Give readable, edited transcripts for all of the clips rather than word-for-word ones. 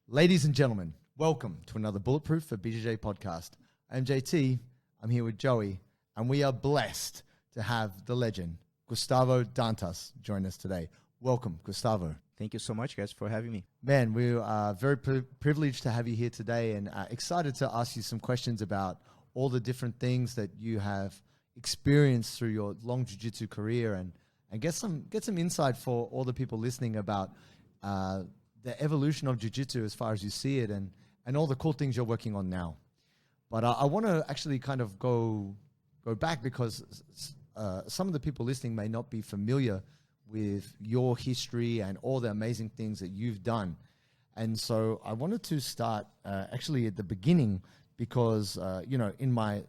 Ladies and gentlemen, welcome to another Bulletproof for BJJ podcast. I'm JT, I'm here with Joey, and we are blessed to have the legend, Gustavo Dantas, join us today. Welcome, Gustavo. Thank you so much, guys, for having me. Man, we are very privileged to have you here today and excited to ask you some questions about all the different things that you have experienced through your long jiu-jitsu career and get some insight for all the people listening about the evolution of jiu-jitsu as far as you see it and all the cool things you're working on now. But I want to actually kind of go back because some of the people listening may not be familiar with your history and all the amazing things that you've done. And so I wanted to start actually at the beginning because, in my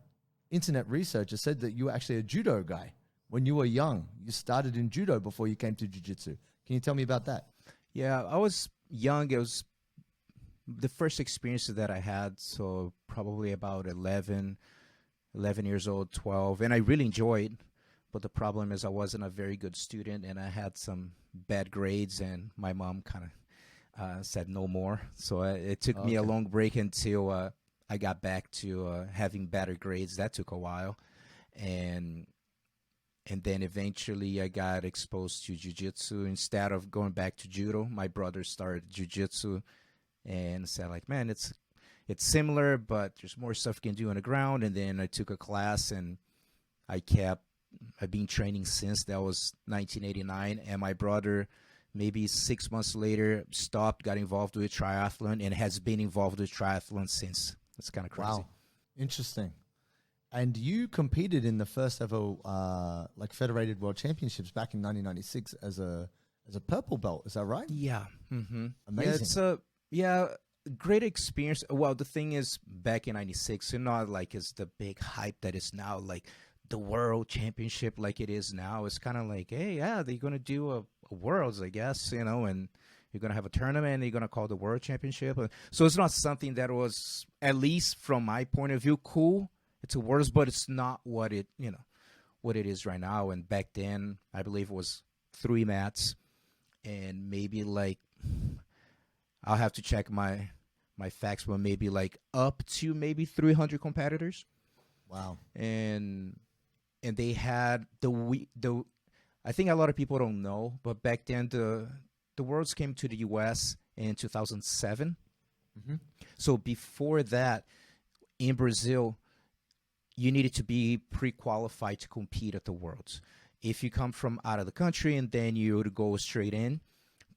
internet research, it said that you were actually a judo guy. When you were young, you started in judo before you came to jiu-jitsu. Can you tell me about that? Yeah, I was young. It was the first experience that I had, so probably about 11 years old, 12, and I really enjoyed. But the problem is I wasn't a very good student, and I had some bad grades, and my mom kind of said no more. So it took me a long break until I got back to having better grades. That took a while, and then eventually I got exposed to jiu-jitsu. Instead of going back to judo, my brother started jiu-jitsu and said, like, man, it's similar, but there's more stuff you can do on the ground. And then I took a class, and I've been training since. That was 1989. And my brother, maybe 6 months later, stopped, got involved with triathlon, and has been involved with triathlon since. It's kind of crazy. Wow. Interesting. And you competed in the first ever Federated World Championships back in 1996 as a purple belt. Is that right? Yeah. Mm-hmm. Amazing. Yeah, it's a great experience. Well, the thing is, back in 96, it's not like it's the big hype that is now, like the World Championship like it is now. It's kind of like, hey, yeah, they're going to do a Worlds, I guess, and you're going to have a tournament, and you're going to call the World Championship. So it's not something that was, at least from my point of view, cool. It's a Worlds, but it's not what it is right now. And back then, I believe it was 3 mats, and maybe I'll have to check my facts, but maybe up to maybe 300 competitors. Wow. And they had I think a lot of people don't know, but back then the Worlds came to the US in 2007. Mm-hmm. So before that, in Brazil, you needed to be pre-qualified to compete at the Worlds. If you come from out of the country, and then you would go straight in.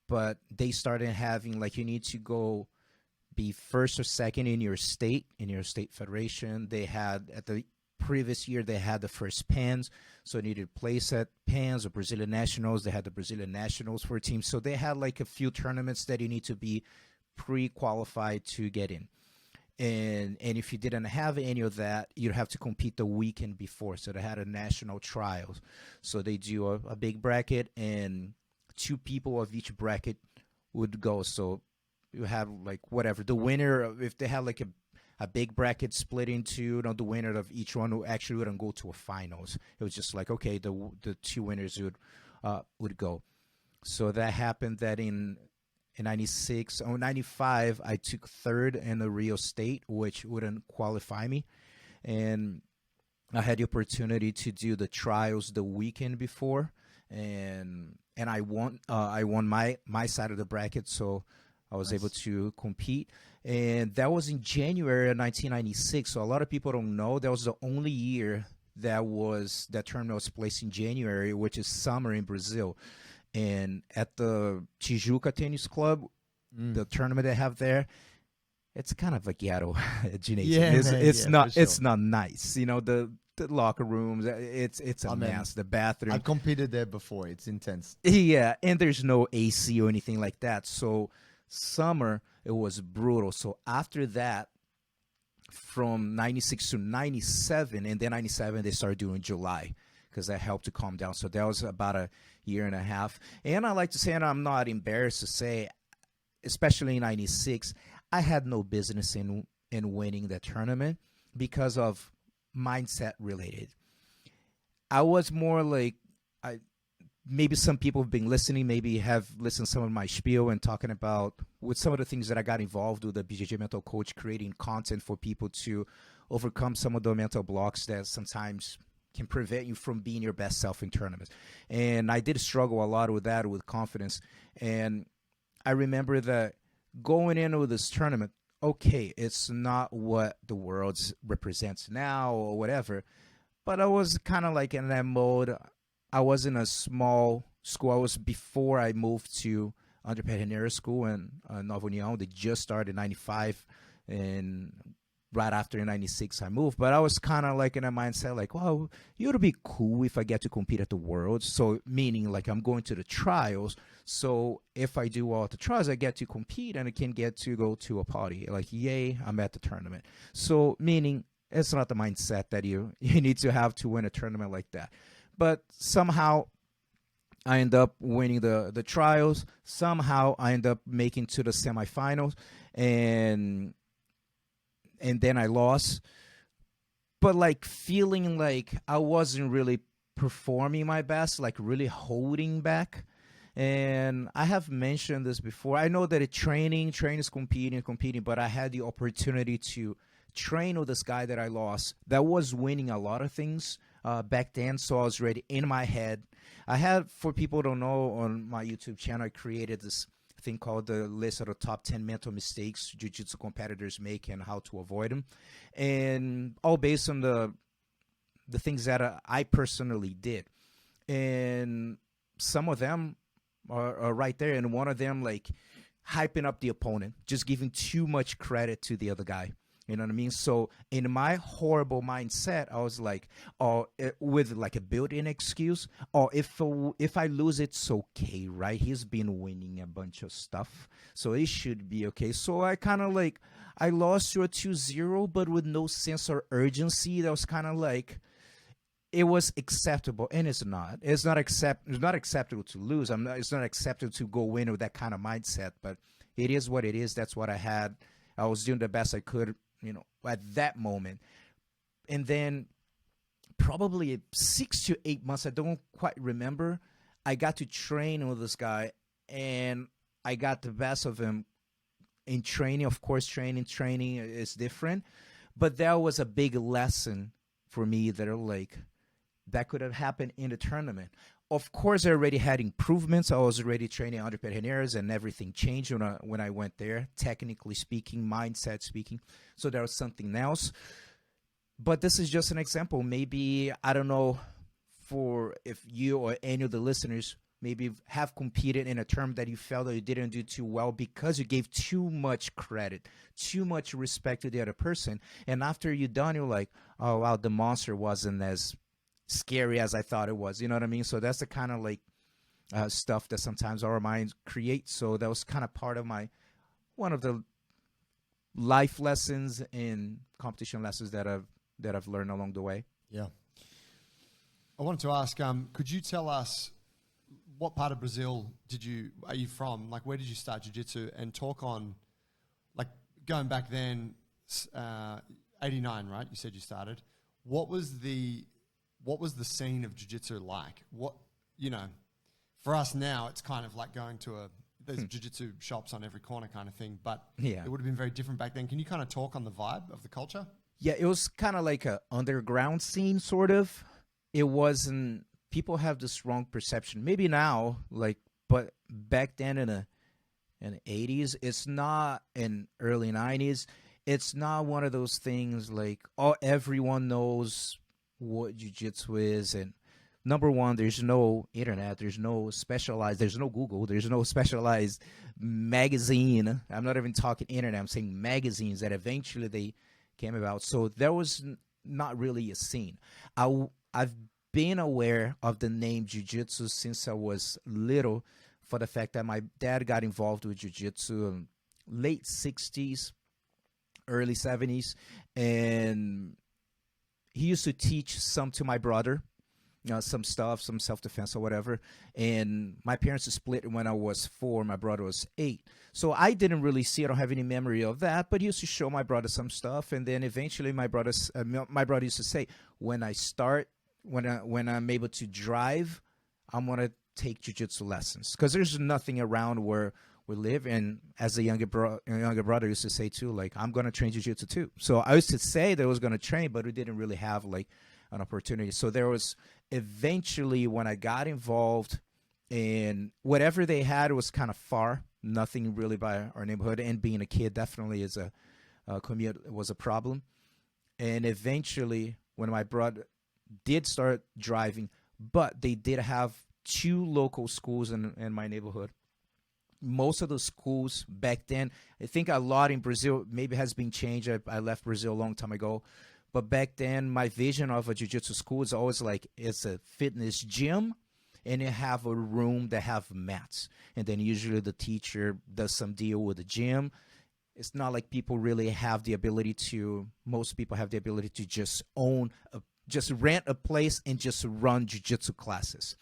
But they started having, you need to go be first or second in your state federation. They had, at the previous year, they had the first PANs, so you needed to place at PANs or Brazilian Nationals. They had the Brazilian Nationals for teams. So they had a few tournaments that you need to be pre-qualified to get in. And if you didn't have any of that, you'd have to compete the weekend before. So they had a national trials. So they do a big bracket, and 2 people of each bracket would go. So you have the winner, if they had a big bracket split into, the winner of each one who actually wouldn't go to a finals. It was just the 2 winners would go. So that happened that in 96 or 95, I took 3rd in the Rio State, which wouldn't qualify me. And I had the opportunity to do the trials the weekend before, and I won my side of the bracket, so I was able to compete. And that was in January of 1996. So a lot of people don't know that was the only year that tournament was placed in January, which is summer in Brazil. And at the Tijuca Tennis Club, the tournament they have there, it's kind of a ghetto gymnasium. Yeah, it's not nice. The locker rooms, it's a mess. The bathroom. I've competed there before. It's intense. Yeah, and there's no AC or anything like that. So summer, it was brutal. So after that, from 96 to 97, and then 97, they started doing July, because that helped to calm down. So that was about a year and a half. And I like to say, and I'm not embarrassed to say, especially in 96, I had no business in winning that tournament because of mindset related. I was more maybe some people have been listening, maybe have listened to some of my spiel and talking about with some of the things that I got involved with the BJJ Mental Coach, creating content for people to overcome some of the mental blocks that sometimes can prevent you from being your best self in tournaments. And I did struggle a lot with that, with confidence. And I remember that going into this tournament, okay, it's not what the world represents now or whatever, but I was kind of like in that mode. I was in a small school. I was before I moved to underprivileged school in Nova Uniao. They just started in 95, and right after in 96 I moved. But I was kind of like in a mindset like, well, it would be cool if I get to compete at the Worlds. So meaning like I'm going to the trials. So if I do well at the trials, I get to compete and I can get to go to a party. Like, yay, I'm at the tournament. So meaning it's not the mindset that you need to have to win a tournament like that. But somehow I end up winning the trials. Somehow I end up making to the semifinals, and then I lost. But like feeling like I wasn't really performing my best, like really holding back. And I have mentioned this before. I know that training is competing, but I had the opportunity to train with this guy that I lost that was winning a lot of things back then. So I was ready in my head. I had, for people who don't know, on my YouTube channel, I created this thing called the list of the top 10 mental mistakes jiu-jitsu competitors make and how to avoid them. And all based on the things that I personally did. And some of them are right there. And one of them, like hyping up the opponent, just giving too much credit to the other guy. You know what I mean? So in my horrible mindset, I was like, oh, with like a built-in excuse, oh, if I lose, it's okay, right? He's been winning a bunch of stuff, so it should be okay. So I kind of like, I lost to a 2-0, but with no sense or urgency. That was kind of like, it was acceptable, and it's not. It's not acceptable to lose. It's not acceptable to go in with that kind of mindset, but it is what it is. That's what I had. I was doing the best I could, you know, at that moment. And then probably 6 to 8 months, I don't quite remember, I got to train with this guy, and I got the best of him in training. Of course, training is different, but that was a big lesson for me that are like, that could have happened in the tournament. Of course, I already had improvements. I was already training under Pederneiras, and everything changed when I went there, technically speaking, mindset speaking. So there was something else. But this is just an example. Maybe, I don't know, for if you or any of the listeners maybe have competed in a term that you felt that you didn't do too well because you gave too much credit, too much respect to the other person. And after you're done, you're like, oh, wow, the monster wasn't as scary as I thought it was. You know what I mean? So that's the kind of like stuff that sometimes our minds create. So that was kind of part of one of the life lessons and competition lessons that I've learned along the way. Yeah. I wanted to ask, could you tell us what part of Brazil are you from? Like, where did you start jiu-jitsu? And talk on, like, going back then, 89, right? You said you started. What was the scene of jiu-jitsu like? What, you know, for us now, it's kind of like going to there's jiu-jitsu shops on every corner kind of thing, but yeah, it would have been very different back then. Can you kind of talk on the vibe of the culture? Yeah, it was kind of like a underground scene, sort of. It wasn't, people have this wrong perception. Maybe now, like, but back then in the 80s, it's not, in early 90s, it's not one of those things like, oh, everyone knows what jiu-jitsu is. And number one, there's no internet, there's no Google, there's no specialized magazine. I'm not even talking internet, I'm saying magazines that eventually they came about. So there was not really a scene. I've been aware of the name jiu-jitsu since I was little, for the fact that my dad got involved with jiu-jitsu in late 60s, early 70s, and he used to teach some to my brother, some stuff, some self-defense or whatever. And my parents split when I was 4, my brother was 8. So I didn't really see, I don't have any memory of that, but he used to show my brother some stuff. And then eventually my brother used to say, when I'm able to drive, I'm going to take jiu-jitsu lessons, because there's nothing around where we live. And as a younger brother used to say too, like, I'm going to train jiu-jitsu too. So I used to say that I was going to train, but we didn't really have like an opportunity. So there was eventually, when I got involved in whatever they had, was kind of far, nothing really by our neighborhood. And being a kid definitely is a commute was a problem. And eventually, when my brother did start driving, but they did have 2 local schools in my neighborhood. Most of the schools back then, I think a lot in Brazil maybe has been changed. I left Brazil a long time ago. But back then, my vision of a jiu-jitsu school is always like, it's a fitness gym, and you have a room that have mats. And then usually the teacher does some deal with the gym. It's not like people really have the ability to, most people have the ability to just just rent a place and just run jiu-jitsu classes.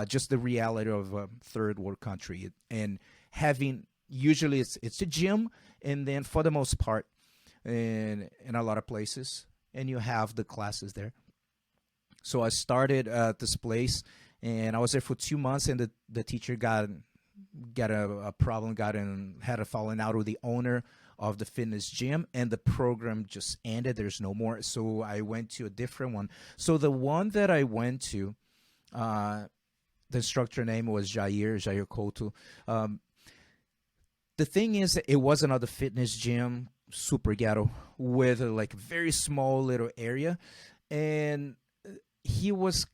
Just the reality of a third world country. And having, usually it's a gym, and then for the most part, in a lot of places, and you have the classes there. So I started at this place, and I was there for 2 months, and the teacher got a problem, had a falling out with the owner of the fitness gym, and the program just ended. There's no more. So I went to a different one. So the one that I went to, the instructor name was Jair Couto. The thing is, it was another fitness gym, super ghetto, with a like very small little area. And he was,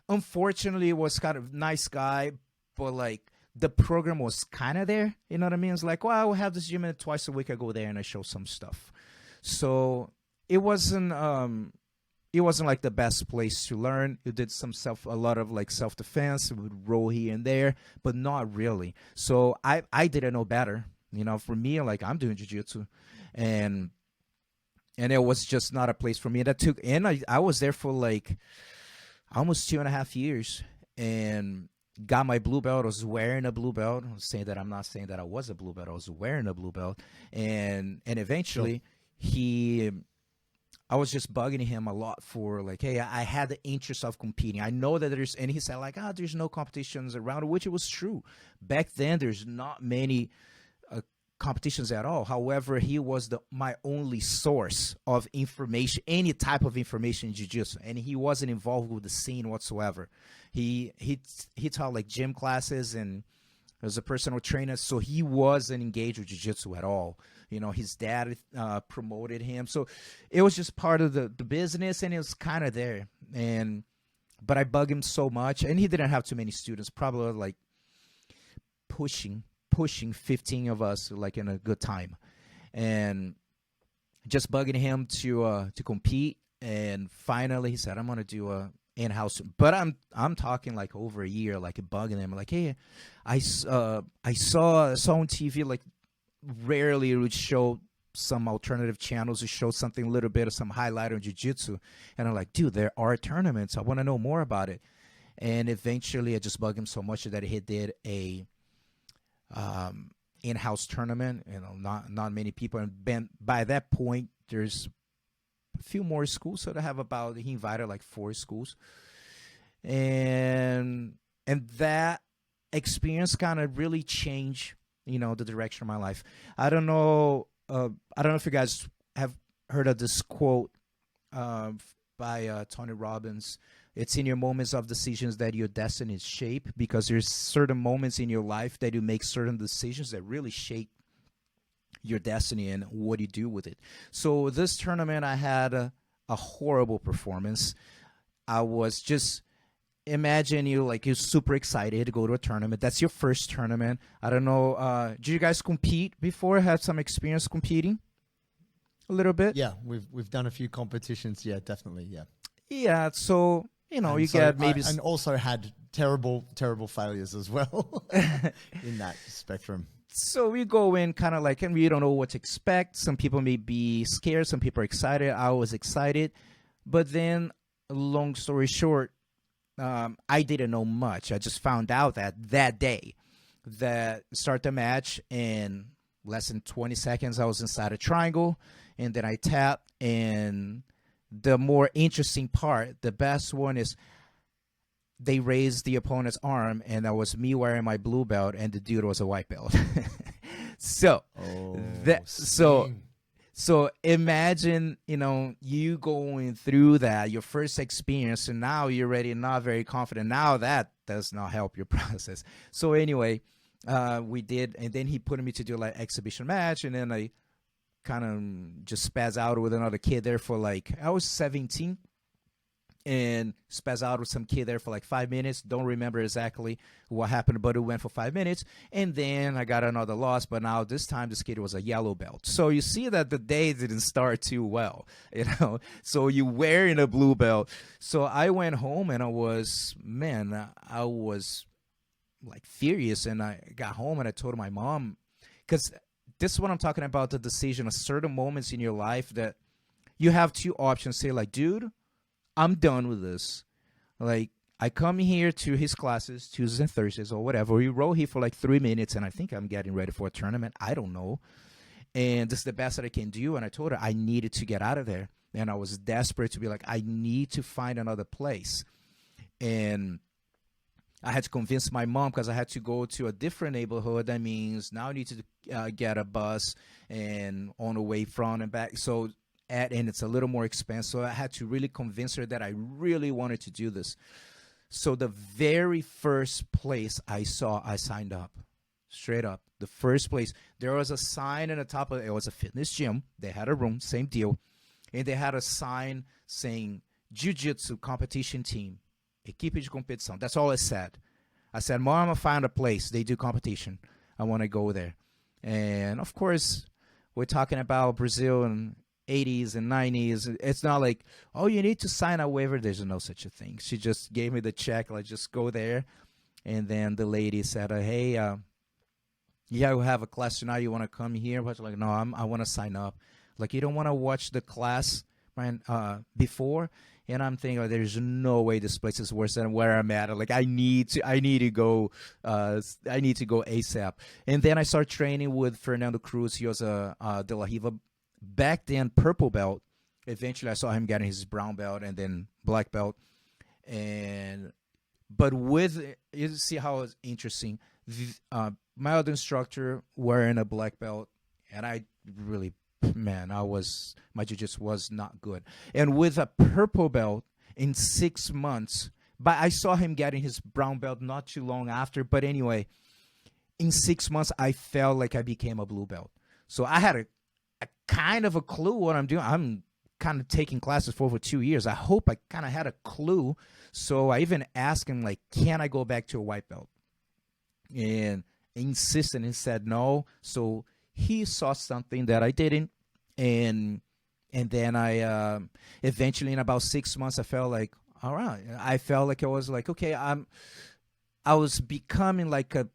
unfortunately, was kind of nice guy, but like the program was kind of there. You know what I mean? It's like, well, I have this gym, and twice a week I go there and I show some stuff. So it wasn't like the best place to learn. You did a lot of like self-defense, would roll here and there, but not really. So I didn't know better. You know, for me, like, I'm doing jiu-jitsu, and it was just not a place for me. I was there for like almost 2.5 years, and got my blue belt. I was wearing a blue belt. I'm not saying that I was a blue belt. I was wearing a blue belt, and eventually I was just bugging him a lot for like, hey, I had the interest of competing. I know that and he said like, there's no competitions around, which it was true. Back then, there's not many competitions at all. However, he was my only source of information, any type of information in jiu-jitsu, and he wasn't involved with the scene whatsoever. He taught like gym classes and was a personal trainer, so he wasn't engaged with jiu-jitsu at all. You know, his dad promoted him, so it was just part of the business, and it was kind of there. But I bug him so much, and he didn't have too many students, probably like pushing 15 of us, like, in a good time, and just bugging him to compete. And finally he said, I'm gonna do a in-house, but I'm talking like over a year, like bugging him, like, hey, I saw on TV, like, rarely it would show some alternative channels to show something, a little bit of some highlight on jiu-jitsu, and I'm like, dude, there are tournaments, I want to know more about it. And eventually I just bugged him so much that he did a in-house tournament. You know, not many people, and by that point there's a few more schools, so he invited like 4 schools, and that experience kind of really changed, you know, the direction of my life. I don't know if you guys have heard of this quote by Tony Robbins. It's in your moments of decisions that your destiny is shaped, because there's certain moments in your life that you make certain decisions that really shape your destiny and what you do with it. So this tournament, I had a horrible performance. I was just, imagine you're super excited to go to a tournament. That's your first tournament. I don't know. Did you guys compete before? Have some experience competing? A little bit? Yeah, we've done a few competitions. Yeah, definitely. Yeah. Yeah. So, you know, and also had terrible failures as well in that spectrum. So we go in kind of like, and we don't know what to expect. Some people may be scared. Some people are excited. I was excited. But then, long story short, I didn't know much. I just found out that day that start the match, in less than 20 seconds, I was inside a triangle, and then I tapped. And the more interesting part, the best one is they raised the opponent's arm, and that was me wearing my blue belt, and the dude was a white belt. So so imagine, you going through that, your first experience, and now you're already not very confident. Now that does not help your process. So anyway, we did, and then he put me to do like exhibition match, and then I kind of just spaz out with another kid there for like, I was 17, and spaz out with some kid there for like 5 minutes. Don't remember exactly what happened, but it went for 5 minutes. And then I got another loss, but now this time this kid was a yellow belt. So you see that the day didn't start too well, So you wearing a blue belt. So I went home, and I was like furious. And I got home, and I told my mom, because this is what I'm talking about, the decision, at certain moments in your life that you have two options. Say like, dude, I'm done with this. Like, I come here to his classes Tuesdays and Thursdays or whatever. We roll here for like 3 minutes, and I think I'm getting ready for a tournament. I don't know. And this is the best that I can do. And I told her I needed to get out of there. And I was desperate to be like, I need to find another place. And I had to convince my mom, because I had to go to a different neighborhood. That means now I need to get a bus and on the way from and back. And it's a little more expensive. So I had to really convince her that I really wanted to do this. So the very first place I saw, I signed up. Straight up. The first place. There was a sign on the top of it. It was a fitness gym. They had a room, same deal. And they had a sign saying, Jiu-Jitsu competition team. Equipe de competição. That's all it said. I said, Mom, I found a place. They do competition. I want to go there. And, of course, we're talking about Brazil and 80s and 90s. It's not like, oh, you need to sign a waiver. There's no such a thing. She just gave me the check. Like, just go there. And then the lady said, hey, yeah, we have a class tonight. You want to come here? I was like, no, I want to sign up. Like, you don't want to watch the class before? And I'm thinking, like, there's no way this place is worse than where I'm at. Like, I need to go ASAP. And then I started training with Fernando Cruz. He was a De La Riva, back then purple belt. Eventually, I saw him getting his brown belt and then black belt. But you see how it's interesting. My other instructor wearing a black belt, and I really, my jiu-jitsu was not good. And with a purple belt in 6 months, but I saw him getting his brown belt not too long after. But anyway, in 6 months, I felt like I became a blue belt. So I had a kind of a clue what I'm doing. I'm kind of taking classes for over 2 years. I hope I kind of had a clue. So I even asked him, like, can I go back to a white belt? And he insisted and said no. So he saw something that I didn't. And then I eventually, in about 6 months, I felt like, all right. I felt like I was like, okay, I was becoming like a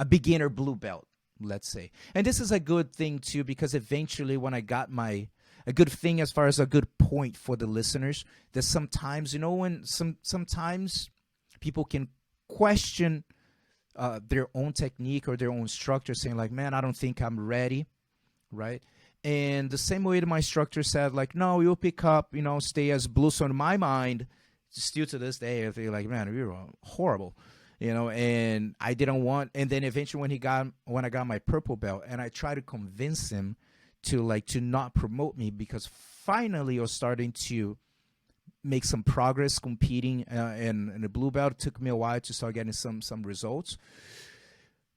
beginner blue belt, let's say. And this is a good thing too, because eventually when I got a good thing, as far as a good point for the listeners, that sometimes, when sometimes people can question their own technique or their own structure, saying like, man, I don't think I'm ready, right? And the same way that my instructor said, like, no, you'll pick up, stay as blue. So in my mind, still to this day, I feel like, man, you're horrible. And I didn't want, and then eventually when I got my purple belt, and I tried to convince him to not promote me, because finally I was starting to make some progress competing in the blue belt. It took me a while to start getting some results.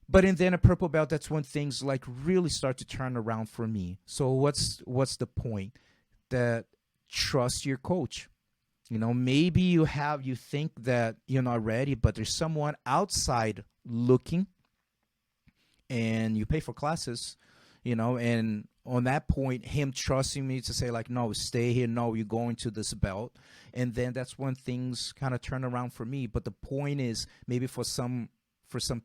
But then a purple belt, that's when things like really start to turn around for me. So what's the point? That trust your coach. Maybe you think that you're not ready, but there's someone outside looking, and you pay for classes, and on that point, him trusting me to say like, no, stay here. No, you're going to this belt. And then that's when things kind of turn around for me. But the point is, maybe for some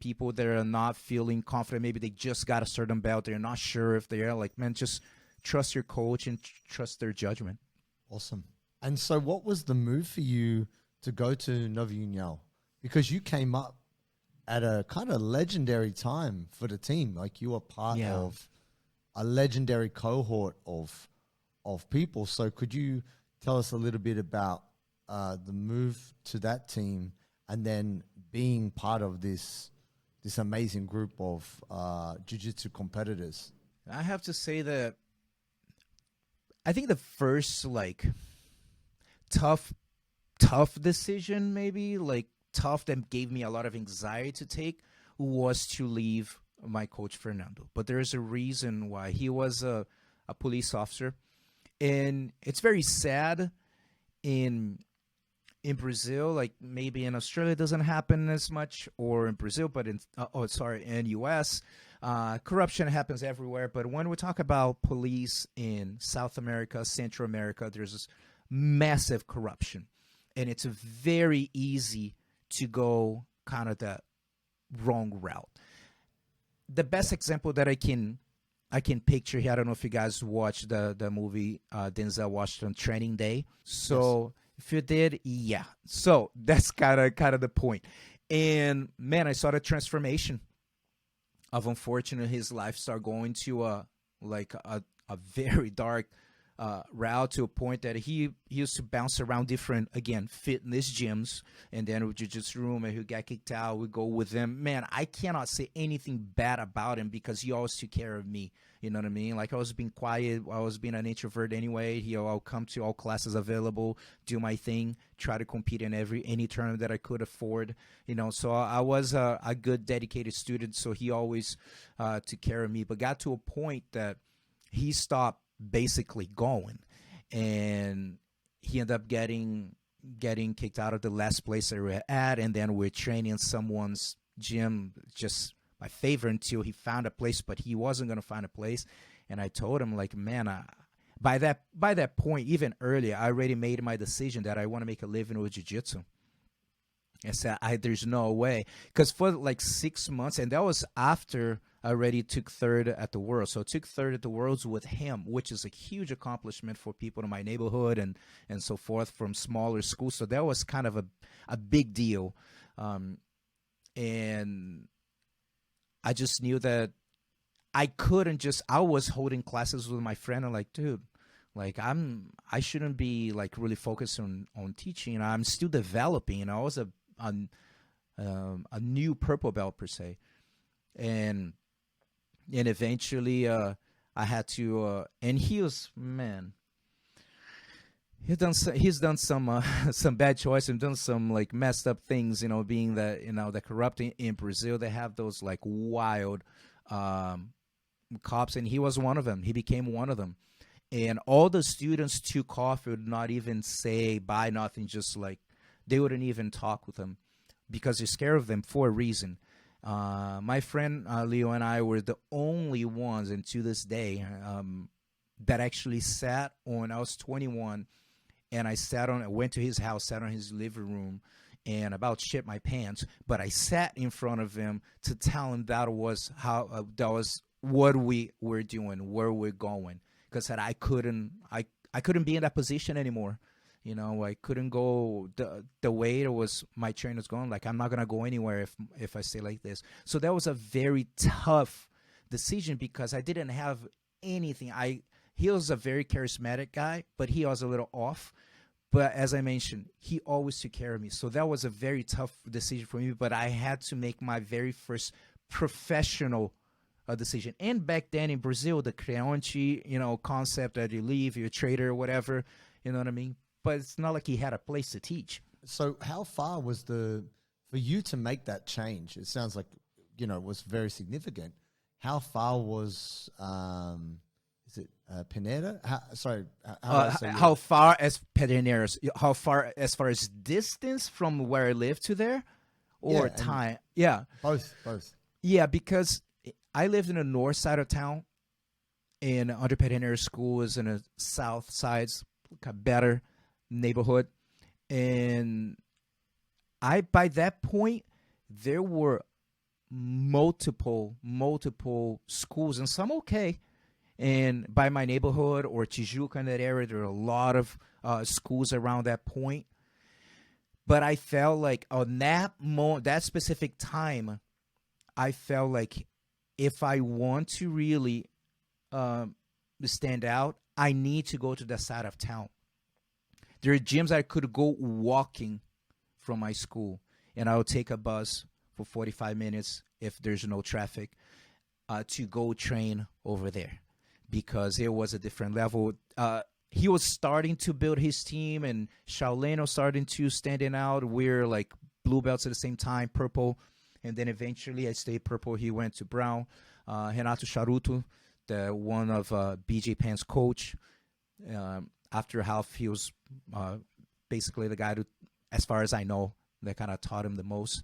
people that are not feeling confident, maybe they just got a certain belt, they're not sure if they're like, man, just trust your coach and trust their judgment. Awesome. And so what was the move for you to go to Nova Uniao? Because you came up at a kind of legendary time for the team. Like, you were part of a legendary cohort of people. So could you tell us a little bit about the move to that team and then being part of this amazing group of jiu-jitsu competitors? I have to say that I think the first like tough decision, maybe like tough, that gave me a lot of anxiety to take, was to leave my coach Fernando. But there's a reason why. He was a police officer, and it's very sad in Brazil, like maybe in Australia it doesn't happen as much, or in Brazil, but in in US, corruption happens everywhere. But when we talk about police in South America, Central America, there's this massive corruption, and it's very easy to go kind of the wrong route. The best example that I can picture here, I don't know if you guys watched the movie Denzel Washington, Training Day. So if you did, yeah. So that's kind of the point. And man, I saw the transformation of, unfortunately, his life start going to a very dark route, to a point that he used to bounce around different, again, fitness gyms, and then with jiu-jitsu room, and he got kicked out, we go with them. Man, I cannot say anything bad about him, because he always took care of me. You know what I mean? Like, I was being quiet, I was being an introvert anyway. I'll come to all classes available, do my thing, try to compete in any tournament that I could afford. So I was a good, dedicated student. So he always took care of me, but got to a point that he stopped basically going, and he ended up getting kicked out of the last place that we were at, and then we're training in someone's gym, just my favor, until he found a place, but he wasn't going to find a place. And I told him, like, man, by that point, even earlier, I already made my decision that I want to make a living with jiu-jitsu. I said, there's no way, because for like 6 months, and that was after I already took third at the Worlds. So I took third at the Worlds with him, which is a huge accomplishment for people in my neighborhood and so forth, from smaller schools. So that was kind of a big deal. And I just knew that I was holding classes with my friend, and like, dude, like, I shouldn't be like really focused on teaching. I'm still developing. I was a new purple belt per se, and eventually I had to. And he was, man, he's done some bad choices and done some like messed up things. Being that the corrupting in Brazil, they have those like wild cops, and he was one of them. He became one of them. And all the students took off, would not even say bye, nothing, just like they wouldn't even talk with him, because they're scared of them for a reason. My friend Leo and I were the only ones, and to this day, that actually sat on, I was 21, and I went to his house, sat on his living room, and about shit my pants, but I sat in front of him to tell him that was what we were doing, where we're going. Because I couldn't be in that position anymore. I couldn't go the way it was my trainer's going. Like, I'm not gonna go anywhere if I stay like this. So that was a very tough decision, because I didn't have anything. He was a very charismatic guy, but he was a little off. But as I mentioned, he always took care of me. So that was a very tough decision for me. But I had to make my very first professional decision. And back then in Brazil, the creonte, concept that you leave, you're a trader or whatever, you know what I mean? But it's not like he had a place to teach. So how far was for you to make that change? It sounds like, it was very significant. How far was, is it Pineda? How far as Pederneiras? How far as far as distance from where I live to there, or time? Yeah, both. Yeah, because I lived in the north side of town, and Under Pederneiras School is in the south side, like a better neighborhood. And by that point, there were multiple schools, and some okay. And by my neighborhood or Tijuca, in that area, there are a lot of schools around that point. But I felt like on that specific time, I felt like if I want to really stand out, I need to go to the side of town. There are gyms I could go walking from my school, and I would take a bus for 45 minutes if there's no traffic to go train over there, because it was a different level. He was starting to build his team, and Shaolin was starting to standing out. We're like blue belts at the same time, purple, and then eventually I stayed purple. He went to brown. Renato Charuto, the one of BJ Penn's coach. After half, he was basically the guy who, as far as I know, that kind of taught him the most.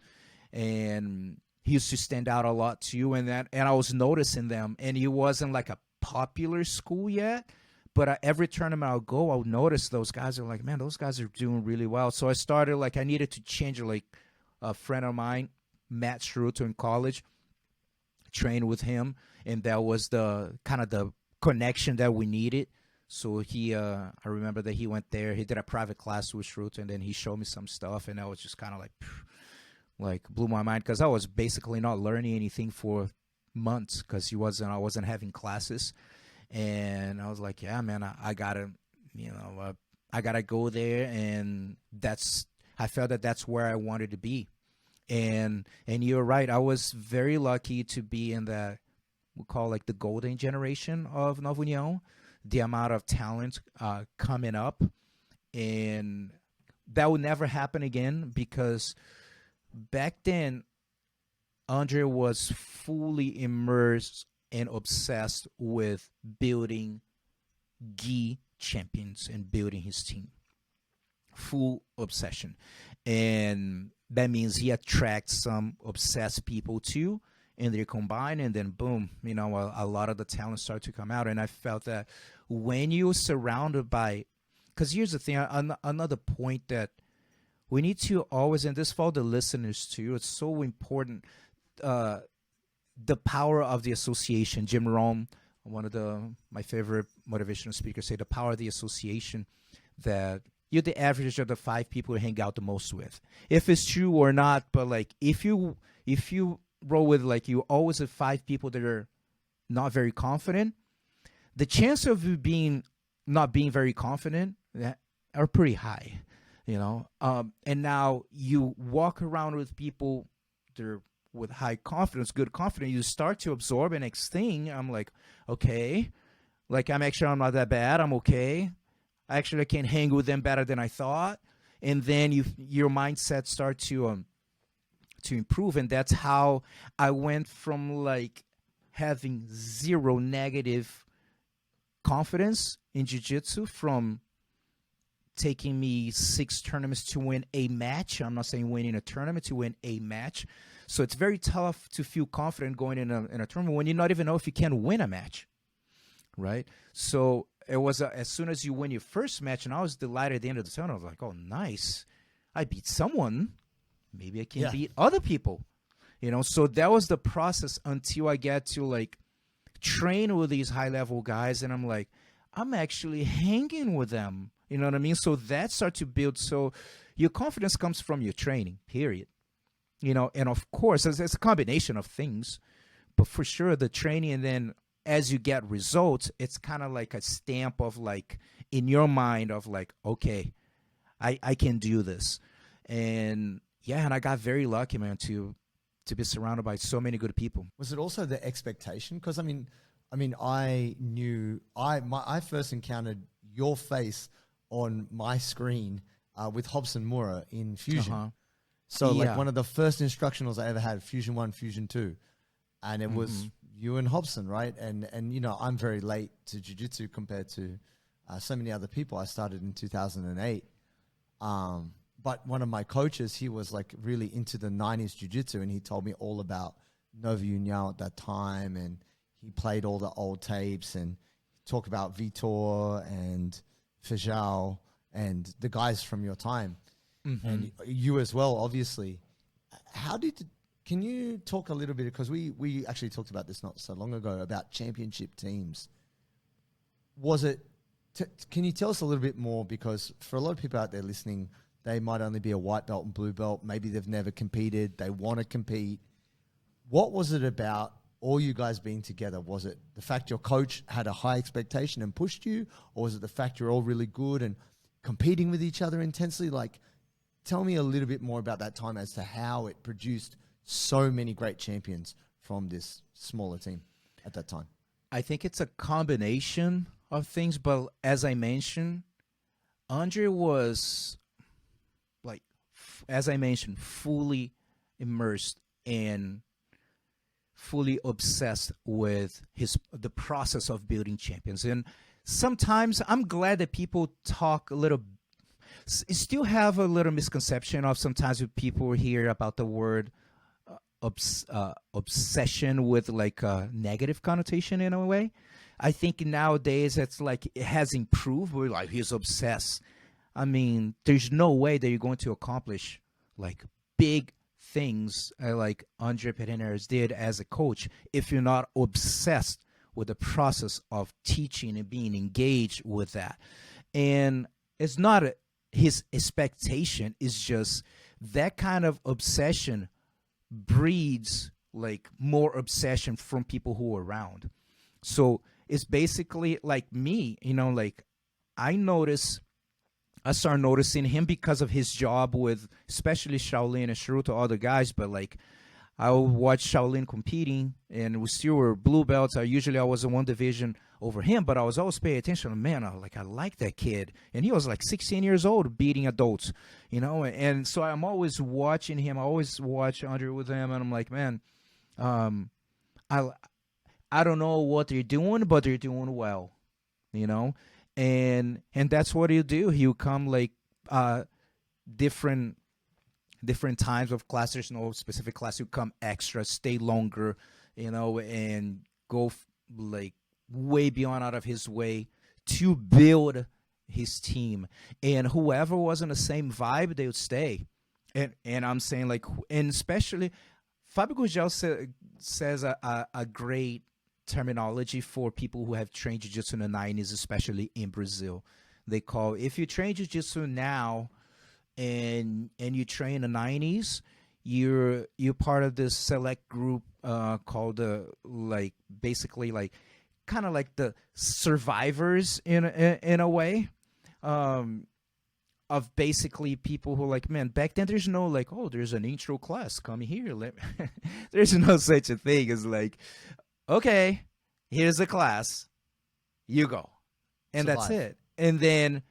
And he used to stand out a lot too, and I was noticing them. And he wasn't like a popular school yet, but every tournament I'll go, I'll notice those guys are like, man, those guys are doing really well. So I started like, I needed to change. Like a friend of mine, Matt Schruter, in college, trained with him, and that was the kind of the connection that we needed. So he, I remember that he went there, he did a private class with Schruter, and then he showed me some stuff, and I was just kind of like blew my mind, because I was basically not learning anything for months, because I wasn't having classes. And I was like, yeah, man, I gotta, I gotta go there. And I felt that that's where I wanted to be. And you're right. I was very lucky to be in that, we call like the golden generation of Nova Uniao, the amount of talent coming up. And that would never happen again, because back then, Andre was fully immersed and obsessed with building gi champions and building his team. Full obsession. And that means he attracts some obsessed people too, and they combine, and then boom, a lot of the talent start to come out. And I felt that when you're surrounded by, because here's the thing, another point that we need to always, and this for the listeners too, it's so important, the power of the association. Jim Rohn, one of my favorite motivational speakers, say the power of the association, that you're the average of the 5 people you hang out the most with. If it's true or not, but like if you roll with like you always have 5 people that are not very confident, the chance of you not being very confident are pretty high, and now you walk around with people that are with high confidence, good confidence, you start to absorb. And next thing, I'm like, okay, like I'm not that bad. I'm okay. Actually, I can hang with them better than I thought. And then your mindset start to improve. And that's how I went from like having zero negative confidence in jiu-jitsu, from taking me 6 tournaments to win a match. I'm not saying winning a tournament, to win a match. So it's very tough to feel confident going in a tournament when you not even know if you can win a match, right? So it was as soon as you win your first match, and I was delighted at the end of the tournament. I was like, oh, nice. I beat someone. Maybe I can beat other people. So that was the process until I get to like train with these high-level guys, and I'm like, I'm actually hanging with them. You know what I mean? So that starts to build. So your confidence comes from your training, period. And of course, it's a combination of things, but for sure the training, and then as you get results, it's kind of like a stamp of like in your mind of like, okay, I can do this. And I got very lucky, man, to be surrounded by so many good people. Was it also the expectation? Because I knew I first encountered your face on my screen with Hobson Mura in Fusion. So like one of the first instructionals I ever had, Fusion 1, Fusion 2. And it was you and Hobson, right? And I'm very late to jiu-jitsu compared to so many other people. I started in 2008. But one of my coaches, he was like really into the 90s jiu-jitsu, and he told me all about Nova Uniao at that time, and he played all the old tapes and talked about Vitor and Fejao and the guys from your time. And you as well, obviously. Can you talk a little bit, because we actually talked about this not so long ago, about championship teams. Can you tell us a little bit more, because for a lot of people out there listening, they might only be a white belt and blue belt. Maybe they've never competed. They want to compete. What was it about all you guys being together? Was it the fact your coach had a high expectation and pushed you, or was it the fact you're all really good? And competing with each other intensely? Like, tell me a little bit more about that time as to how it produced so many great champions from this smaller team at that time. I think it's a combination of things, but as I mentioned, Andre was, like, as I mentioned, fully immersed and fully obsessed with the process of building champions. And sometimes I'm glad that people talk a little, still have a little misconception of sometimes when people hear about the word obsession with like a negative connotation in a way. I think nowadays it's like it has improved. We're like, he's obsessed. I mean, there's no way that you're going to accomplish like big things like Andre Pederneiras did as a coach if you're not obsessed with the process of teaching and being engaged with that. And it's not his expectation, is just that kind of obsession breeds like more obsession from people who are around. So it's basically like me, you know, like I started noticing him because of his job with especially Shaolin and Shiruto, other guys, but like I would watch Shaolin competing and we still were blue belts. I was in one division over him, but I was always paying attention. Man, I like that kid. And he was like 16 years old beating adults, you know? And so I'm always watching him. I always watch Andre with him. And I'm like, man, I don't know what they're doing, but they're doing well, you know? And that's what he'll do. He'll come like different times of class. There's no specific class. He'll come extra, stay longer, you know, and go like way beyond out of his way to build his team. And whoever was in the same vibe, they would stay. And I'm saying like, and especially Fábio Gurgel says a great terminology for people who have trained jiu-jitsu in the 90s, especially in Brazil. They call, if you train jiu-jitsu now and you train in the 90s, you're part of this select group called like basically like kind of like the survivors in a way of basically people who like, man, back then there's no like, oh, there's an intro class, come here. There's no such a thing as like, okay, here's a class, you go. And Survive. That's it. And then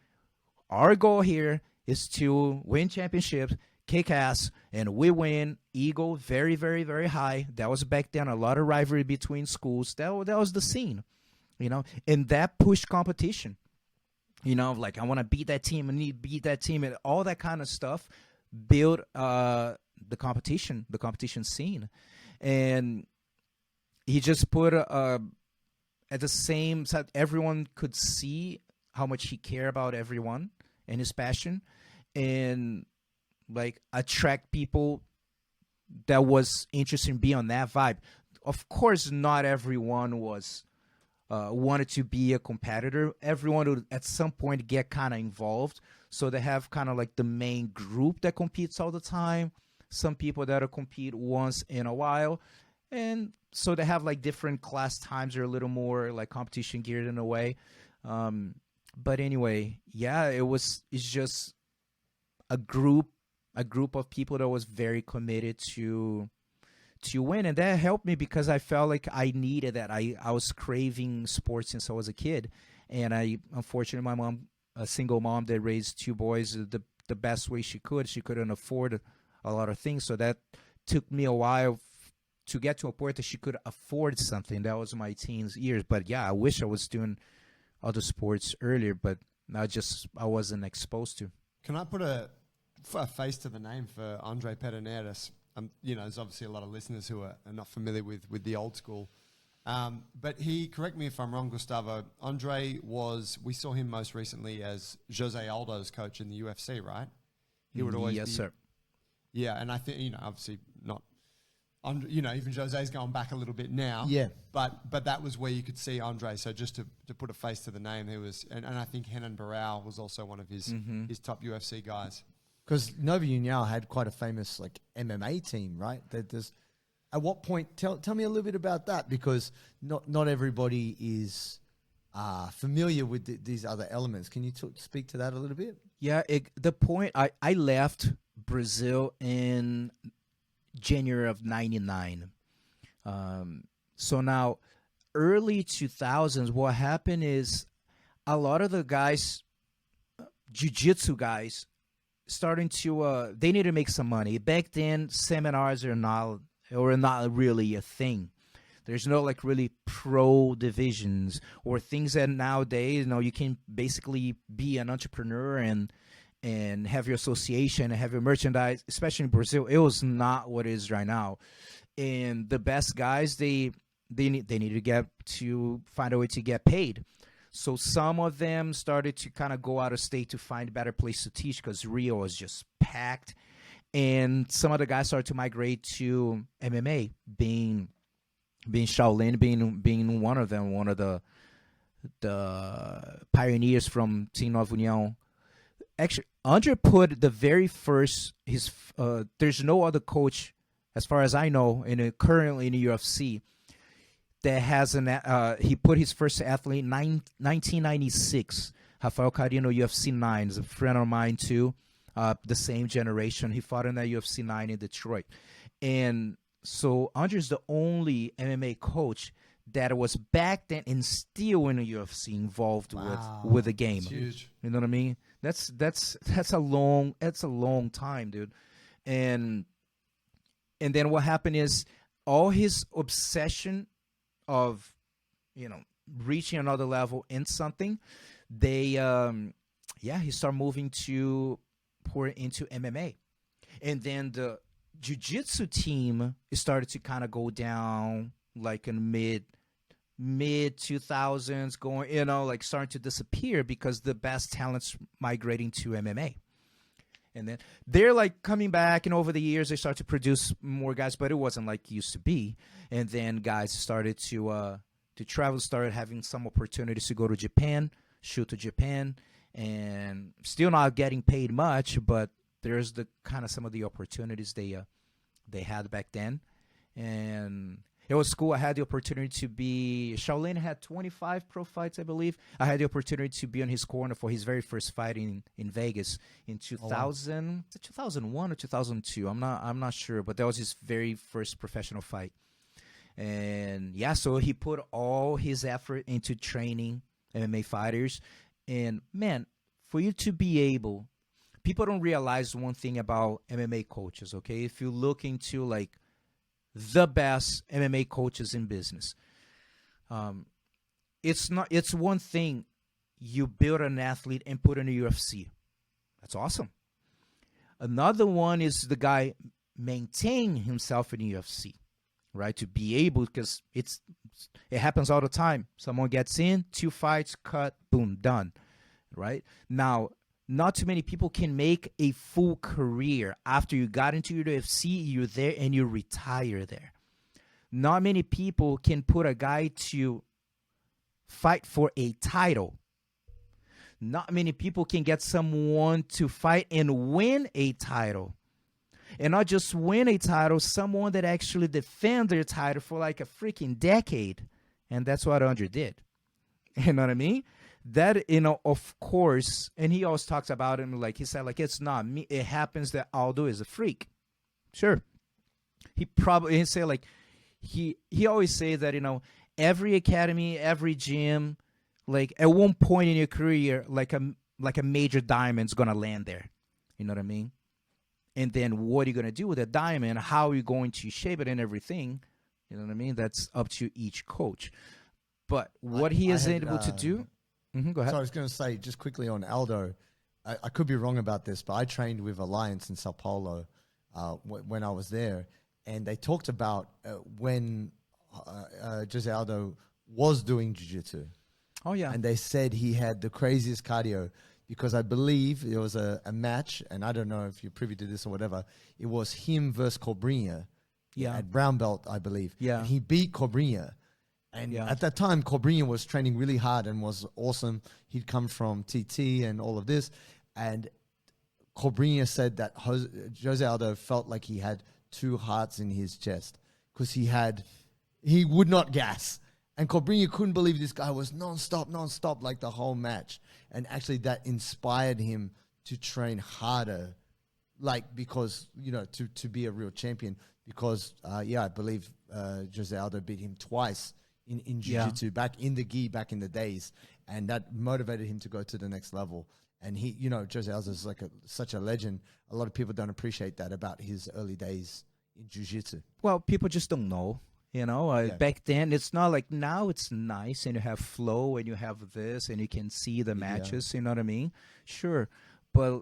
our goal here is to win championships, kick ass, and we win. Ego very, very, very high. That was back then, a lot of rivalry between schools. That was the scene, you know, and that pushed competition. You know, like I want to beat that team, I need to beat that team, and all that kind of stuff build the competition scene. And he just put at the same side, everyone could see how much he cared about everyone and his passion, and like attract people that was interested in being on that vibe. Of course, not everyone was wanted to be a competitor. Everyone would at some point get kind of involved. So they have kind of like the main group that competes all the time. Some people that'll compete once in a while. And so they have like different class times are a little more like competition geared in a way. But anyway, yeah, it's just a group of people that was very committed to win, and that helped me because I felt like I needed that. I was craving sports since I was a kid, and unfortunately my mom, a single mom that raised two boys the best way she couldn't afford a lot of things, so that took me a while to get to a point that she could afford something. That was my teens years. But yeah, I wish I was doing other sports earlier, but I wasn't exposed to. Can I put a face to the name for Andre Pederneiras? You know, there's obviously a lot of listeners who are not familiar with the old school. But correct me if I'm wrong, Gustavo, Andre we saw him most recently as Jose Aldo's coach in the UFC, right? He would always yes, sir. Yeah, and I think, you know, obviously not, you know, even Jose's going back a little bit now. Yeah. But that was where you could see Andre. So just to put a face to the name, there was, and I think Renan Barão was also one of his top UFC guys. Because Nova Uniao had quite a famous like MMA team, right? At what point? Tell me a little bit about that, because not everybody is familiar with these other elements. Can you speak to that a little bit? Yeah, the point, I left Brazil in January of 99. So now, early 2000s, what happened is a lot of the guys, jiu-jitsu guys, starting to, they need to make some money. Back then, seminars are not really a thing. There's no like really pro divisions or things that nowadays, you can basically be an entrepreneur and have your association and have your merchandise, especially in Brazil. It was not what it is right now. And the best guys, they need to find a way to get paid. So some of them started to kind of go out of state to find a better place to teach because Rio was just packed. And some of the guys started to migrate to MMA, being Shaolin, being one of them, one of the pioneers from Team Nova Uniao. Actually, Andre put the very first there's no other coach, as far as I know, currently in the UFC that has he put his first athlete in 1996. Rafael Carino, UFC 9, is a friend of mine too, the same generation. He fought in that UFC 9 in Detroit. And so Andre's the only MMA coach that was back then and still in the UFC involved with the game. That's huge. You know what I mean? That's a long time, dude. And then what happened is all his obsession of reaching another level in something, he started moving to pour into MMA. And then the jiu-jitsu team started to kind of go down like in mid 2000s, going, like starting to disappear because the best talents migrating to MMA. And then they're like coming back, and over the years they start to produce more guys, but it wasn't like it used to be. And then guys started to travel, started having some opportunities to go to Japan, shoot to Japan, and still not getting paid much, but there's the kind of some of the opportunities they had back then. And it was cool. I had the opportunity to be, Shaolin had 25 pro fights, I believe. I had the opportunity to be on his corner for his very first fight in Vegas in 2000, 2001 or 2002. I'm not sure, but that was his very first professional fight. And yeah, so he put all his effort into training MMA fighters. And man, for you to be able, people don't realize one thing about MMA coaches, okay? If you look into like the best MMA coaches in business, it's one thing you build an athlete and put in the UFC. That's awesome. Another one is the guy maintain himself in the UFC, right? To be able, because it happens all the time. Someone gets in, 2 fights, cut, boom, done, right? Now, not too many people can make a full career after you got into the UFC, you're there and you retire there. Not many people can put a guy to fight for a title. Not many people can get someone to fight and win a title. And not just win a title, someone that actually defend their title for like a freaking decade. And that's what Andre did. You know what I mean? That, of course, and he always talks about him, like he said, like, it's not me. It happens that Aldo is a freak. Sure. He say like, he always say that, every academy, every gym, like at one point in your career, like a major diamond's going to land there. You know what I mean? And then what are you going to do with that diamond? How are you going to shape it and everything? You know what I mean? That's up to each coach. But what he is able to do... Go ahead. So I was going to say, just quickly on Aldo, I could be wrong about this, but I trained with Alliance in Sao Paulo when I was there, and they talked about when Jose Aldo was doing jiu-jitsu. Oh, yeah. And they said he had the craziest cardio because I believe there was a match, and I don't know if you're privy to this or whatever, it was him versus Cobrinha at brown belt, I believe. Yeah. And he beat Cobrinha. And at that time, Cobrinha was training really hard and was awesome. He'd come from TT and all of this. And Cobrinha said that Jose Aldo felt like he had 2 hearts in his chest because he would not gas. And Cobrinha couldn't believe this guy was non-stop, like the whole match. And actually that inspired him to train harder, like, because, you know, to be a real champion. Because, I believe Jose Aldo beat him twice in Jiu-Jitsu, back in the gi, back in the days. And that motivated him to go to the next level. And he, you know, Jose Aldo is like such a legend. A lot of people don't appreciate that about his early days in Jiu-Jitsu. Well, people just don't know. You know, back then, it's not like now it's nice and you have flow and you have this and you can see the matches, you know what I mean? Sure. But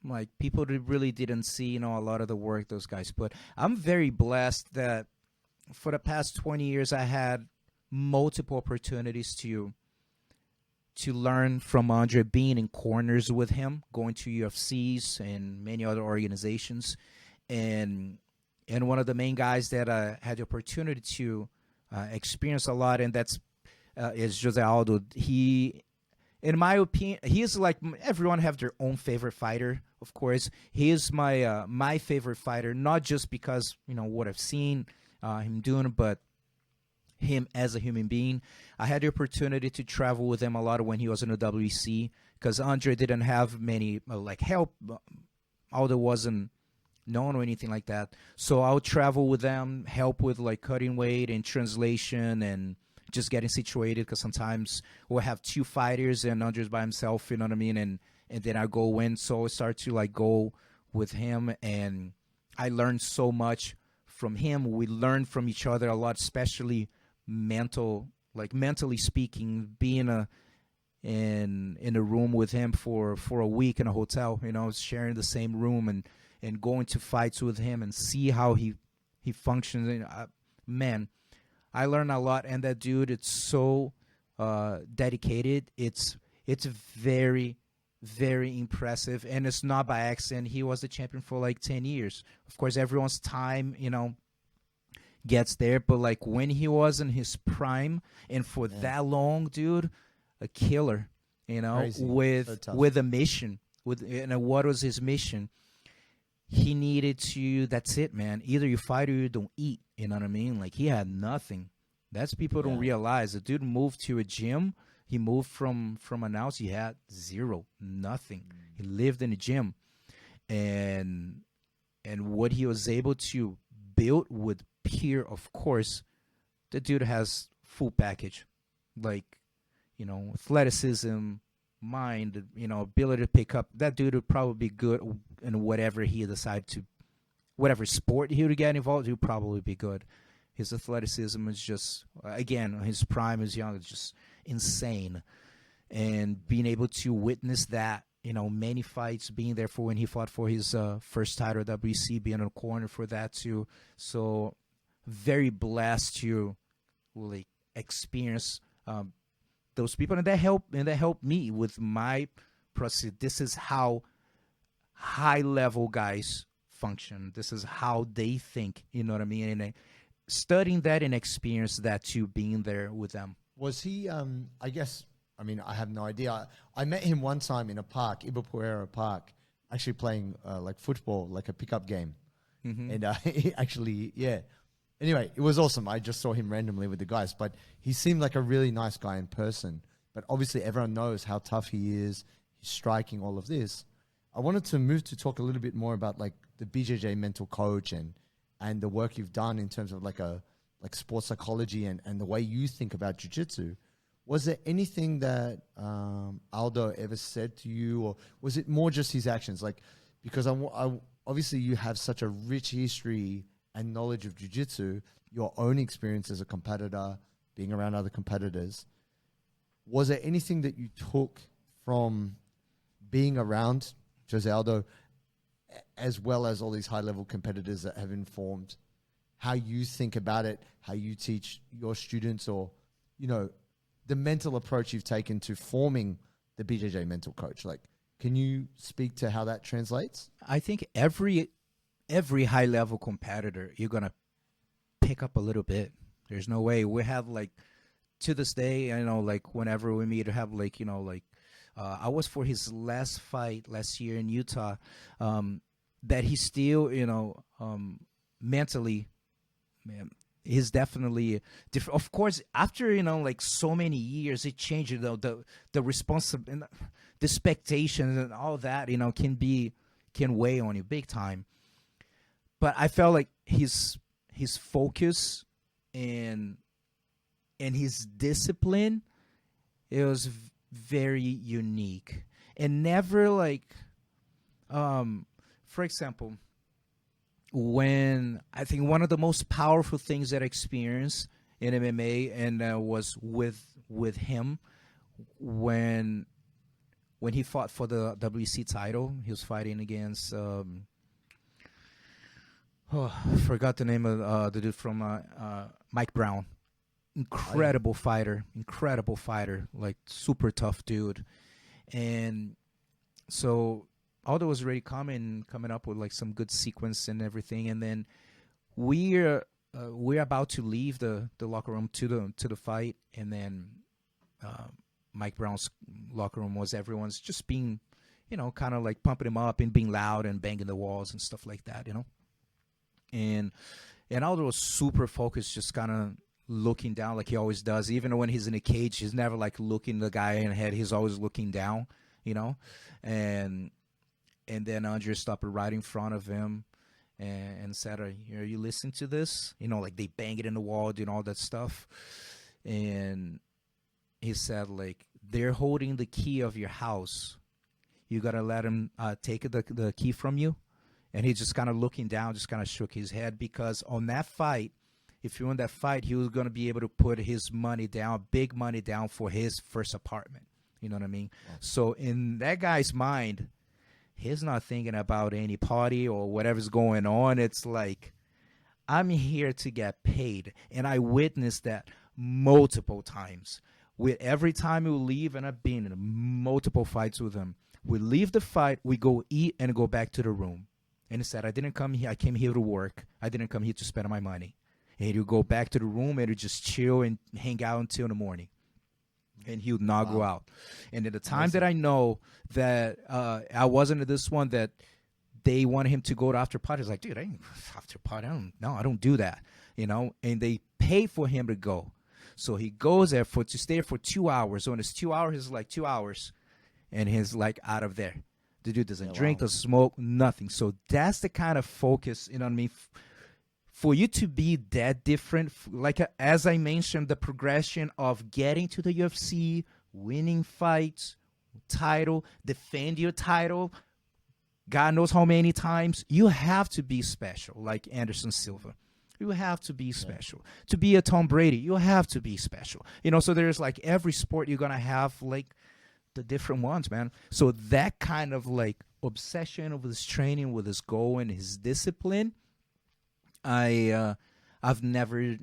like people really didn't see, you know, a lot of the work those guys put. I'm very blessed that for the past 20 years, I had multiple opportunities to learn from Andre, being in corners with him, going to UFCs and many other organizations. And one of the main guys that I had the opportunity to experience a lot, and that's is Jose Aldo. He, in my opinion, he is like, everyone have their own favorite fighter, of course. He is my my favorite fighter, not just because, you know, what I've seen him doing, but him as a human being. I had the opportunity to travel with him a lot when he was in the WC, because Andre didn't have many like help. Aldo wasn't known or anything like that. So I'll travel with them, help with like cutting weight and translation and just getting situated, because sometimes we'll have two fighters and Andre's by himself, you know what I mean? And then I go in. So I start to like go with him, and I learned so much from him. We learned from each other a lot, especially mentally speaking, being in a room with him for a week in a hotel, you know, sharing the same room and going to fights with him and see how he functions. And, man, I learned a lot. And that dude, it's so dedicated. It's very, very impressive. And it's not by accident. He was the champion for like 10 years. Of course, everyone's time, you know, gets there. But like when he was in his prime and for that long, dude, a killer, you know, Crazy. with a mission. What was his mission? He needed to, that's it, man. Either you fight or you don't eat. You know what I mean? Like, he had nothing. That's people don't realize. The dude moved to a gym. He moved from an house. He had zero, nothing. He lived in a gym. And what he was able to build with peer, of course, the dude has full package. Like, you know, athleticism, mind, you know, ability to pick up. That dude would probably be good in whatever he decided to, whatever sport he would get involved, he would probably be good. His athleticism is just, again, his prime is young, it's just insane. And being able to witness that, you know, many fights, being there for when he fought for his first title at WC, being in a corner for that too. So very blessed to really experience those people, and that helped me with my process. This is how high level guys function. This is how they think. You know what I mean? And studying that and experience that too, being there with them. Was he? I guess. I mean, I have no idea. I met him one time in a park, Ibirapuera Park, actually playing like football, like a pickup game, and he actually, Anyway, it was awesome. I just saw him randomly with the guys, but he seemed like a really nice guy in person. But obviously, everyone knows how tough he is. He's striking, all of this. I wanted to move to talk a little bit more about like the BJJ Mental Coach and the work you've done in terms of like sports psychology and the way you think about jiu-jitsu. Was there anything that Aldo ever said to you, or was it more just his actions? Like, because I obviously you have such a rich history and knowledge of jiu-jitsu, your own experience as a competitor, being around other competitors. Was there anything that you took from being around Jose Aldo, as well as all these high-level competitors that have informed how you think about it, how you teach your students, or, you know, the mental approach you've taken to forming the BJJ Mental Coach? Like, can you speak to how that translates? I think every high-level competitor, you're going to pick up a little bit. There's no way. We have, like, to this day, you know, like, whenever we meet, have, like, you know, like, I was for his last fight last year in Utah, that he still, you know, mentally, man, he's definitely different. Of course, after, you know, like so many years, it changed, you know, the responsibility, the expectations and all that, you know, can weigh on you big time. But I felt like his focus and his discipline, it was very unique. And never like, for example, when I think one of the most powerful things that I experienced in MMA and was with him when he fought for the WC title. He was fighting against I forgot the name of the dude from Mike Brown. Incredible fighter, like super tough dude. And so Aldo was already coming up with like some good sequence and everything, and then we're about to leave the locker room to the fight, and then Mike Brown's locker room was everyone's just being, you know, kind of like pumping him up and being loud and banging the walls and stuff like that, you know. And Aldo was super focused, just kind of looking down like he always does. Even when he's in a cage, he's never like looking the guy in the head. He's always looking down, you know. And then Andre stopped right in front of him and said, "Are you listening to this?" You know, like they bang it in the wall, doing all that stuff. And he said, like, they're holding the key of your house. You got to let him take the key from you. And he just kind of looking down, just kind of shook his head, because on that fight, if you win that fight, he was going to be able to put his money down, big money down for his first apartment. You know what I mean? Yeah. So in that guy's mind, he's not thinking about any party or whatever's going on. It's like, I'm here to get paid. And I witnessed that multiple times. With every time we leave, and I've been in multiple fights with him, we leave the fight, we go eat and go back to the room. And he said, I didn't come here. I came here to work. I didn't come here to spend my money. And he'd go back to the room and he'd just chill and hang out until the morning. And he would not go out. And at the time that I know that I wasn't at this one, that they wanted him to go to after party, I was like, dude, I ain't after party. I don't do that, you know. And they pay for him to go. So he goes there to stay there for 2 hours. So in his 2 hours, it's like 2 hours, and he's like out of there. The dude doesn't drink, doesn't smoke, nothing. So that's the kind of focus, you know what I mean? For you to be that different, like as I mentioned, the progression of getting to the UFC, winning fights, title, defend your title, God knows how many times, you have to be special, like Anderson Silva. You have to be special. Yeah. To be a Tom Brady, you have to be special. You know, so there's like every sport you're going to have like the different ones, man. So that kind of like obsession with his training, with his goal and his discipline, I've never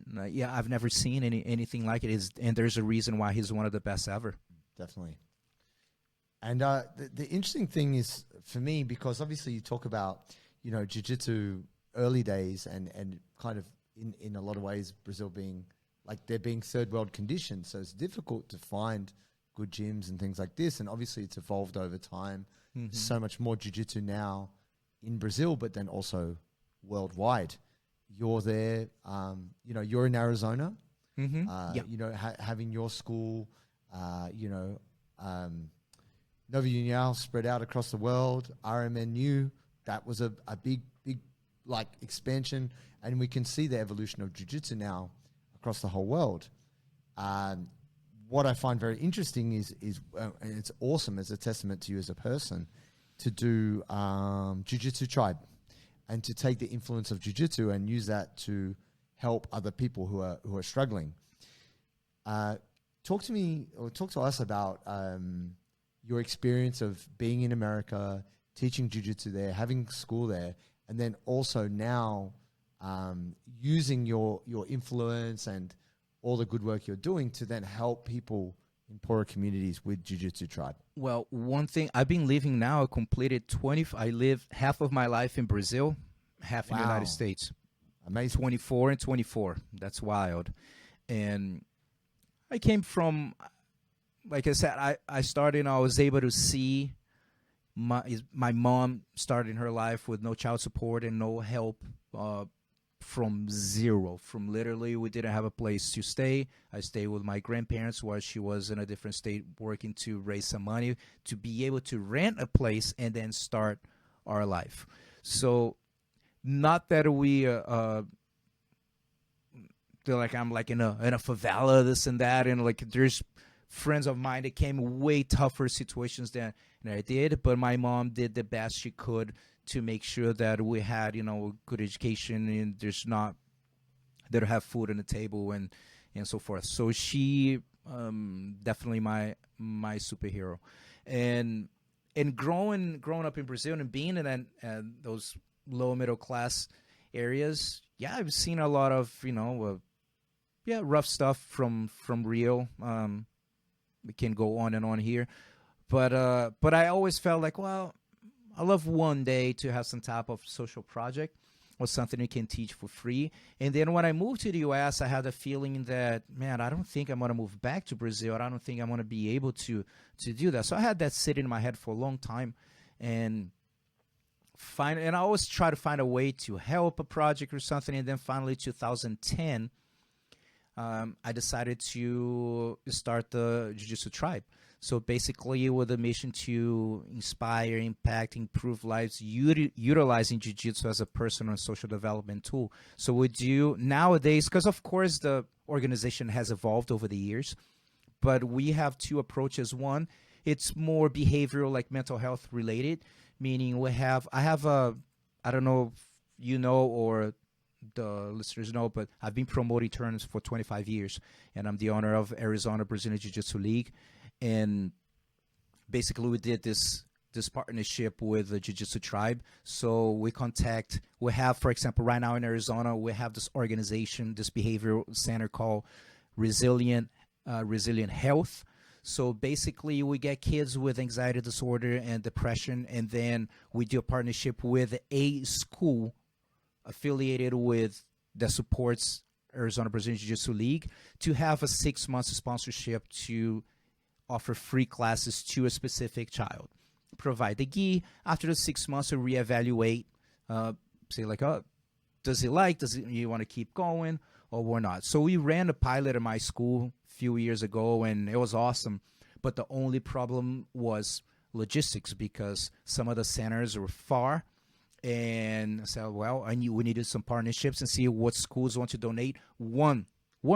seen anything like it. And there's a reason why he's one of the best ever. Definitely. And the interesting thing is for me, because obviously you talk about, you know, jiu-jitsu early days and kind of in a lot of ways Brazil being like they're being third world conditions, so it's difficult to find good gyms and things like this. And obviously it's evolved over time. Mm-hmm. So much more jiu-jitsu now in Brazil, but then also worldwide. You're there, you know, you're in Arizona, mm-hmm. You know, having your school, you know, Nova Uniao spread out across the world, RMNU, that was a big like expansion, and we can see the evolution of jiu-jitsu now across the whole world. What I find very interesting is and it's awesome as a testament to you as a person to do JiuJitsu Tribe and to take the influence of jiu-jitsu and use that to help other people who are struggling. Talk to me or talk to us about your experience of being in America, teaching jiu-jitsu there, having school there, and then also now using your influence and all the good work you're doing to then help people in poorer communities with JiuJitsu Tribe. Well, one thing, I've been living now, I completed I live half of my life in Brazil, half in the United States. Amazing. 24 and 24. That's wild. And I came from, like I said, I started, I was able to see my mom starting her life with no child support and no help from zero, from literally we didn't have a place to stay. I stayed with my grandparents while she was in a different state working to raise some money to be able to rent a place and then start our life. So not that we feel like I'm like in a favela, this and that, and like there's friends of mine that came in way tougher situations than I did, but my mom did the best she could to make sure that we had, good education, and there's not, they don't have food on the table and so forth. So she definitely my superhero. And growing up in Brazil and being in those low middle class areas, yeah, I've seen a lot of rough stuff from Rio. We can go on and on here, but I always felt like, well, I love one day to have some type of social project or something you can teach for free. And then when I moved to the U.S., I had a feeling that, man, I don't think I'm going to move back to Brazil. I don't think I'm going to be able to do that. So I had that sitting in my head for a long time, and I always try to find a way to help a project or something. And then finally, 2010, I decided to start the JiuJitsu Tribe. So basically, with a mission to inspire, impact, improve lives, utilizing Jiu-Jitsu as a personal and social development tool. So we do nowadays, because of course the organization has evolved over the years, but we have two approaches. One, it's more behavioral, like mental health related, meaning I don't know if you know or the listeners know, but I've been promoting tournaments for 25 years, and I'm the owner of Arizona Brazilian Jiu-Jitsu League. And basically we did this partnership with the JiuJitsu Tribe. So we have, for example, right now in Arizona, we have this organization, this behavioral center called Resilient Health. So basically we get kids with anxiety disorder and depression, and then we do a partnership with a school affiliated with that supports Arizona Brazilian Jiu-Jitsu League to have a 6-month sponsorship to offer free classes to a specific child. Provide the gi. After the 6 months, we reevaluate, say like, does he you want to keep going or not? So we ran a pilot at my school a few years ago, and it was awesome. But the only problem was logistics, because some of the centers were far. And I said, well, we needed some partnerships and see what schools want to donate one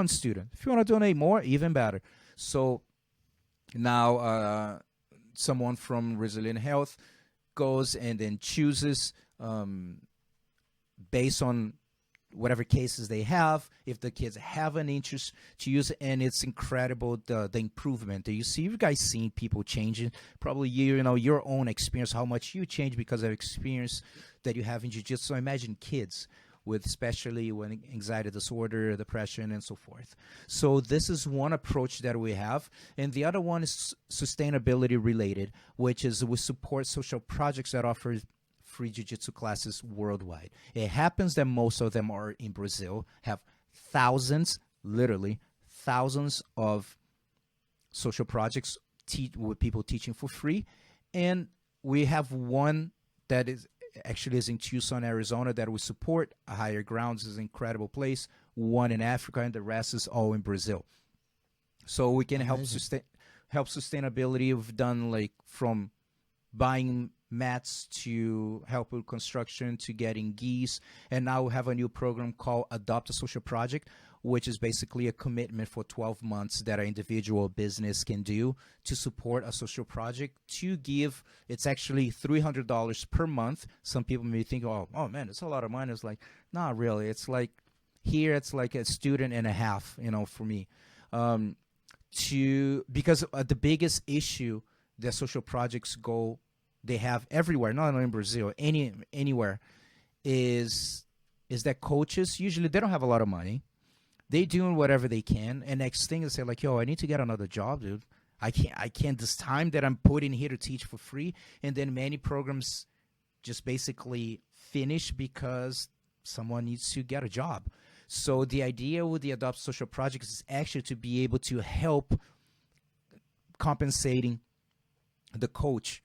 student. If you want to donate more, even better. So now someone from Resilient Health goes and then chooses based on whatever cases they have, if the kids have an interest to use it. And it's incredible the improvement that you see. You guys seen people changing, probably your own experience, how much you change because of experience that you have in jiu-jitsu. So imagine kids with especially with anxiety disorder, depression, and so forth. So this is one approach that we have. And the other one is sustainability related, which is we support social projects that offer free jiu-jitsu classes worldwide. It happens that most of them are in Brazil, have literally thousands of social projects with people teaching for free. And we have one that is in Tucson, Arizona, that we support. Higher Grounds is an incredible place. One in Africa, and the rest is all in Brazil. So we can help sustainability. We've done like from buying mats to help with construction to getting gis. And now we have a new program called Adopt a Social Project, which is basically a commitment for 12 months that an individual business can do to support a social project to give. It's actually $300 per month. Some people may think, oh man, it's a lot of money. It's like, not really. It's like here, it's like a student and a half, for me. Because the biggest issue that social projects they have everywhere, not only in Brazil, anywhere, is that coaches, usually they don't have a lot of money. They doing whatever they can, and next thing is say like, yo, I need to get another job, dude. I can't this time that I'm putting here to teach for free. And then many programs just basically finish because someone needs to get a job. So the idea with the Adopt Social Projects is actually to be able to help compensating the coach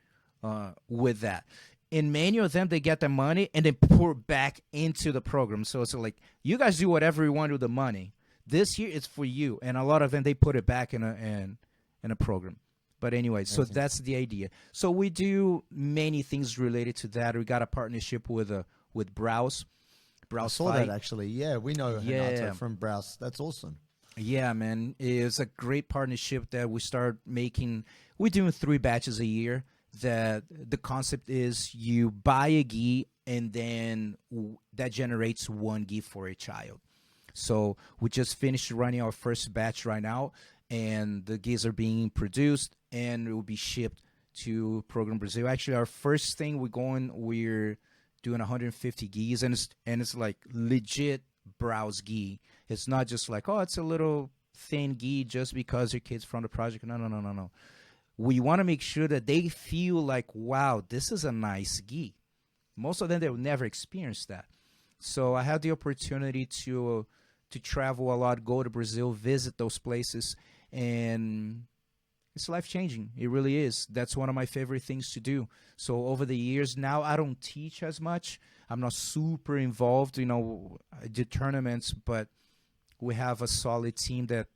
with that. in many of them, they get the money and then pour back into the program. So it's like, you guys do whatever you want with the money. This year it's for you. And a lot of them, they put it back in a program. But anyway, so that's the idea. So we do many things related to that. We got a partnership with Browse. I saw that actually. Yeah, we know Renato from Browse. That's awesome. Yeah, man. It's a great partnership that we start making. We're doing 3 batches a year. That the concept is you buy a gi and then that generates 1 gi for a child. So we just finished running our first batch right now, and the gis are being produced and it will be shipped to Program Brazil. Actually, our first thing we're doing 150 gis, and it's like legit Browse gi. It's not just like, oh, it's a little thin gi just because your kid's from the project. No. We want to make sure that they feel like, wow, this is a nice gi. Most of them, they will never experience that. So I had the opportunity to travel a lot, go to Brazil, visit those places, and it's life-changing. It really is. That's one of my favorite things to do. So over the years now, I don't teach as much. I'm not super involved. I did tournaments, but we have a solid team that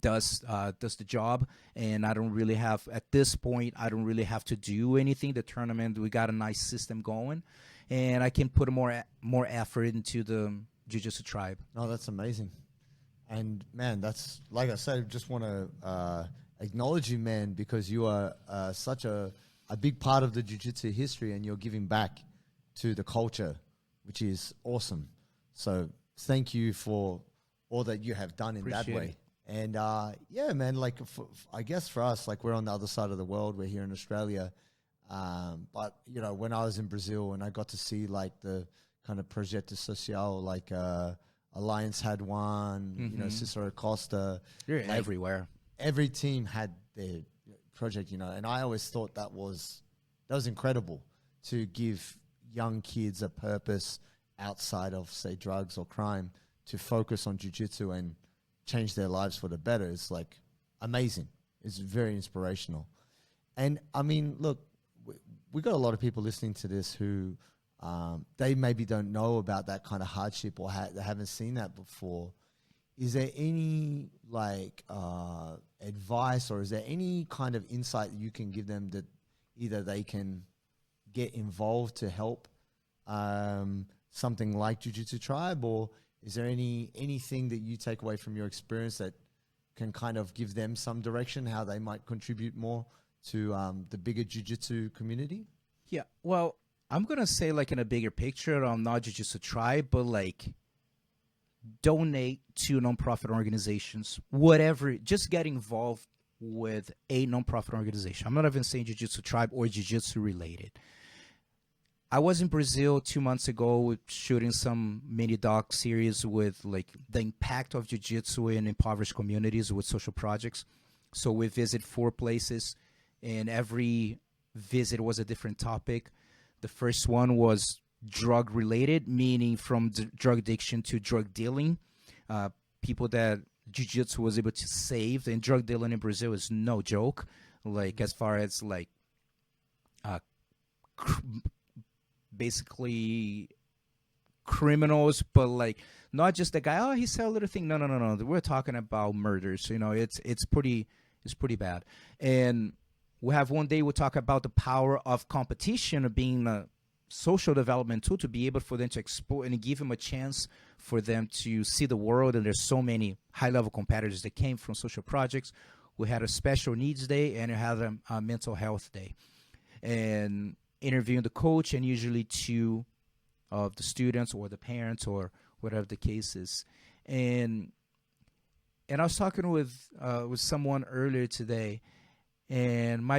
does the job, and at this point I don't really have to do anything. The tournament, we got a nice system going, and I can put more effort into the JiuJitsu Tribe. Oh, that's amazing. And man, that's, like I said, just want to acknowledge you, man, because you are such a big part of the jiu-jitsu history, and you're giving back to the culture, which is awesome. So thank you for all that you have done in that way. And yeah, man, like I guess for us, like we're on the other side of the world, we're here in Australia. But when I was in Brazil and I got to see like the kind of Projeto Social, like Alliance had one, Cicero Costa. You're everywhere. Every team had their project, and I always thought that was incredible to give young kids a purpose outside of, say, drugs or crime, to focus on jiu-jitsu and change their lives for the better. It's like amazing. It's very inspirational. And I mean, look, we got a lot of people listening to this who they maybe don't know about that kind of hardship, or they haven't seen that before. Is there any advice, or is there any kind of insight you can give them that either they can get involved to help something like JiuJitsu Tribe, or is there anything that you take away from your experience that can kind of give them some direction, how they might contribute more to the bigger jiu-jitsu community? Yeah, well, I'm going to say like in a bigger picture, not JiuJitsu Tribe, but like donate to nonprofit organizations, whatever, just get involved with a nonprofit organization. I'm not even saying JiuJitsu Tribe or jiu-jitsu related. I was in Brazil 2 months ago shooting some mini doc series with like the impact of jiu-jitsu in impoverished communities with social projects. So we visit 4 places, and every visit was a different topic. The first one was drug related, meaning from drug addiction to drug dealing. People that jiu-jitsu was able to save, and drug dealing in Brazil is no joke. Like as far as like basically criminals, but like not just the guy, oh, he said a little thing. No. We're talking about murders. It's pretty bad. And we have one day we'll talk about the power of competition, of being a social development tool, to be able for them to explore and give them a chance for them to see the world. And there's so many high-level competitors that came from social projects. We had a special needs day, and we had a mental health day. And interviewing the coach and usually 2 of the students or the parents or whatever the case is. And I was talking with someone earlier today, and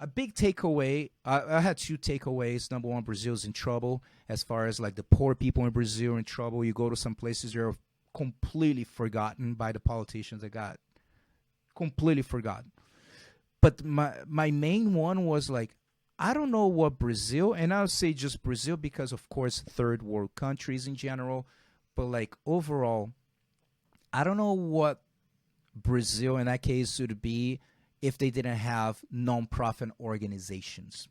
a big takeaway, I had 2 takeaways. Number one, Brazil's in trouble as far as like the poor people in Brazil are in trouble. You go to some places, you're completely forgotten by the politicians. They got completely forgotten. But my main one was like, I don't know what Brazil, and I'll say just Brazil because, of course, third world countries in general, but like overall, I don't know what Brazil in that case would be if they didn't have nonprofit organizations.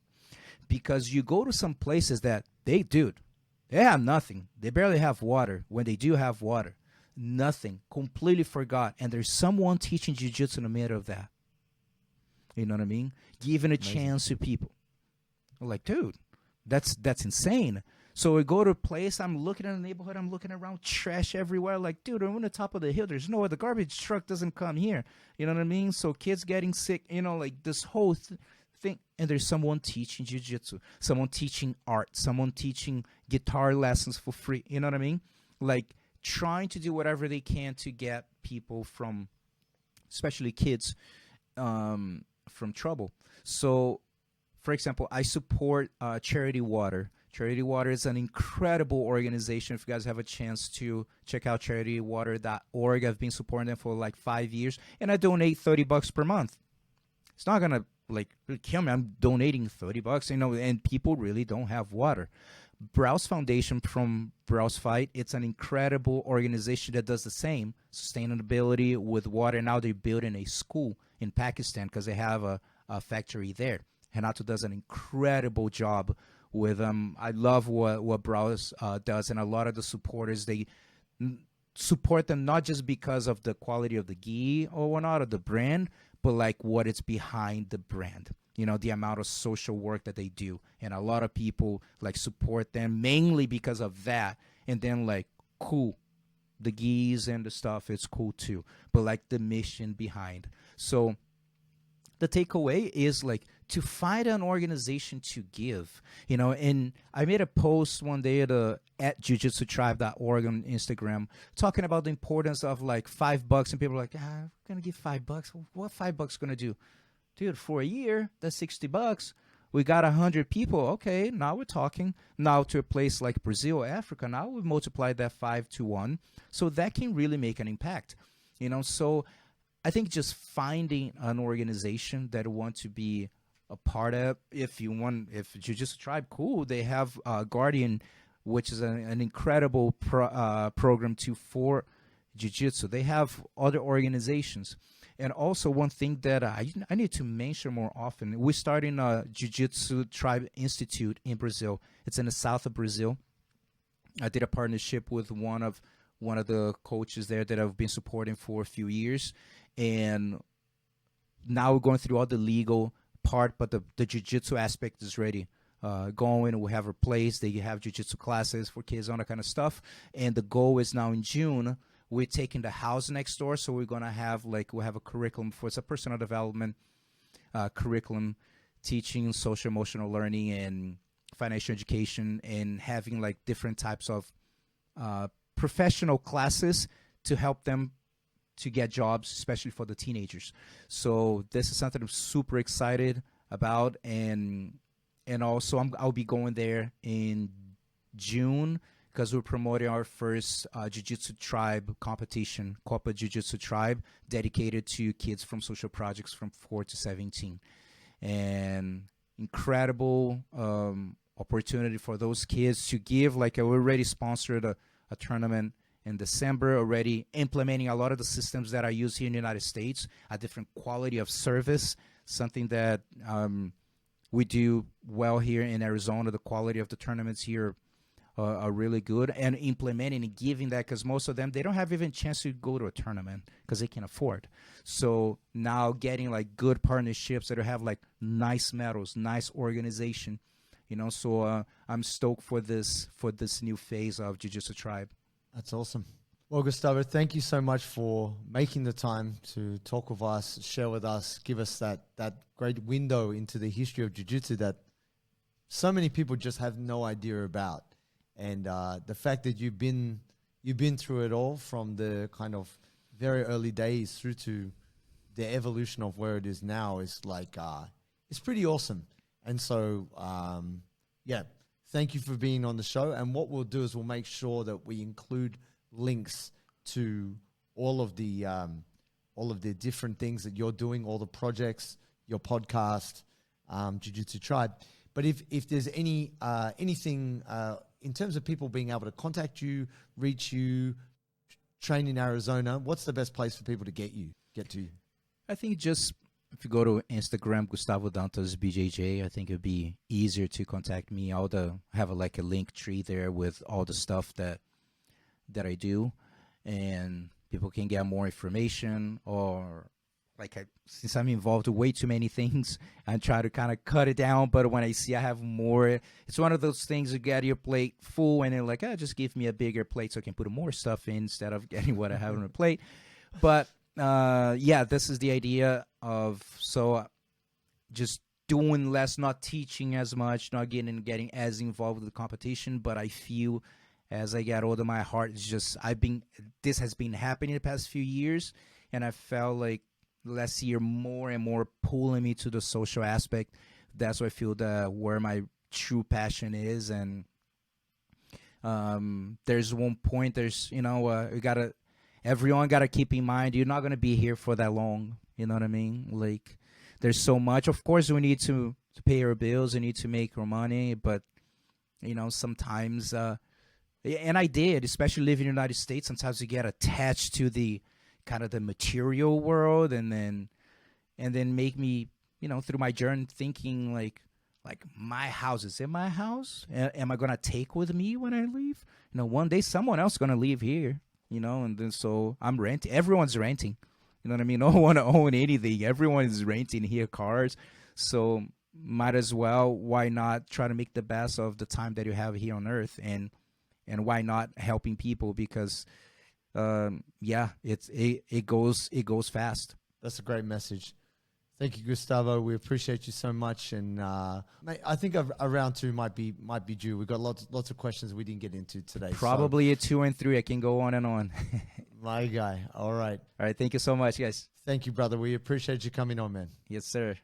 because you go to some places that they have nothing. They barely have water. When they do have water, nothing, completely forgot. And there's someone teaching jiu-jitsu in the middle of that. You know what I mean? Giving a chance to people. I'm like, dude, that's insane. So we go to a place, I'm looking in the neighborhood, I'm looking around, trash everywhere. Like, dude, I'm on the top of the hill. There's nowhere. The garbage truck doesn't come here. You know what I mean? So kids getting sick, like this whole thing. And there's someone teaching jiu-jitsu, someone teaching art, someone teaching guitar lessons for free. You know what I mean? Like trying to do whatever they can to get people from, especially kids, from trouble. So, for example, I support Charity Water. Charity Water is an incredible organization. If you guys have a chance to check out charitywater.org, I've been supporting them for like 5 years, and I donate $30 per month. It's not gonna really kill me. I'm donating $30, and people really don't have water. Browse Foundation from Browse Fight, it's an incredible organization that does the same sustainability with water. Now they're building a school in Pakistan because they have a factory there. Renato does an incredible job with them. I love what Browse does, and a lot of the supporters, they support them not just because of the quality of the gi or whatnot, or the brand, but like what it's behind the brand. The amount of social work that they do. And a lot of people like support them mainly because of that. And then like, cool, the gis and the stuff, it's cool too. But like the mission behind. So the takeaway is like to find an organization to give, and I made a post one day at JiuJitsuTribe.org on Instagram talking about the importance of like $5, and people are like, I'm going to give $5. What $5 going to do? Dude, for a year, that's $60. We got 100 people. Okay, now we're talking. Now to a place like Brazil, Africa, now we've multiplied that 5 to 1. So that can really make an impact. So I think just finding an organization that want to be a part of, if Jiu-Jitsu Tribe, cool. They have Guardian, which is an incredible program for Jiu-Jitsu. They have other organizations. And also one thing that I need to mention more often, we're starting a Jiu-Jitsu Tribe Institute in Brazil. It's in the south of Brazil. I did a partnership with one of the coaches there that I've been supporting for a few years. And now we're going through all the legal part, but the Jiu-Jitsu aspect is ready. Going, we have a place. They have Jiu-Jitsu classes for kids, all that kind of stuff. And the goal is now in June, we're taking the house next door, so we're going to have we have a curriculum it's a personal development curriculum, teaching social emotional learning and financial education, and having like different types of professional classes to help them to get jobs, especially for the teenagers. So this is something I'm super excited about, and also I'll be going there in June, because we're promoting our first Jiu-Jitsu Tribe competition, Copa Jiu-Jitsu Tribe, dedicated to kids from social projects from 4 to 17. And incredible opportunity for those kids to give. Like, we already sponsored a tournament in December, already implementing a lot of the systems that are used here in the United States, a different quality of service, something that we do well here in Arizona. The quality of the tournaments here are really good, and implementing and giving that, because most of them, they don't have even a chance to go to a tournament because they can't afford. So now getting like good partnerships that have like nice medals, nice organization, so I'm stoked for this new phase of Jiu-Jitsu Tribe. That's awesome. Well, Gustavo, thank you so much for making the time to talk with us, share with us, give us that great window into the history of Jiu-Jitsu that so many people just have no idea about. And the fact that you've been through it all, from the kind of very early days through to the evolution of where it is now, is like it's pretty awesome. And so thank you for being on the show. And what we'll do is we'll make sure that we include links to all of the different things that you're doing, all the projects, your podcast, Jiu-Jitsu Tribe. But if there's anything in terms of people being able to contact you, reach you, train in Arizona, what's the best place for people to get to you? I think just if you go to Instagram, Gustavo Dantas BJJ, I think it'd be easier to contact me. I'll have like a link tree there with all the stuff that I do, and people can get more information. Or like since I'm involved in way too many things, I try to kind of cut it down. But when I see I have more, it's one of those things you get your plate full, and they're like, just give me a bigger plate so I can put more stuff in instead of getting what I have on a plate. But yeah, this is the idea of just doing less, not teaching as much, not getting as involved with the competition. But I feel as I get older, my heart is just this has been happening the past few years, and I felt like last year more and more pulling me to the social aspect. That's where I feel where my true passion is. And there's one point, everyone got to keep in mind, you're not going to be here for that long. You know what I mean? Like, there's so much. Of course, we need to pay our bills. We need to make our money. But, sometimes, and I did, especially living in the United States, sometimes you get attached to the kind of the material world, and then make me, through my journey thinking like my house, is it my house? Am I going to take with me when I leave? One day someone else is going to leave here. And then so I'm renting. Everyone's renting. You know what I mean? No one own anything. Everyone is renting here cars. So might as well, why not try to make the best of the time that you have here on Earth, and why not helping people? Because it goes fast. That's a great message. Thank you, Gustavo. We appreciate you so much, and mate, I think a round 2 might be due. We've got lots of questions we didn't get into today. Probably a 2 and 3. I can go on and on. My guy. All right. All right. Thank you so much, guys. Thank you, brother. We appreciate you coming on, man. Yes, sir.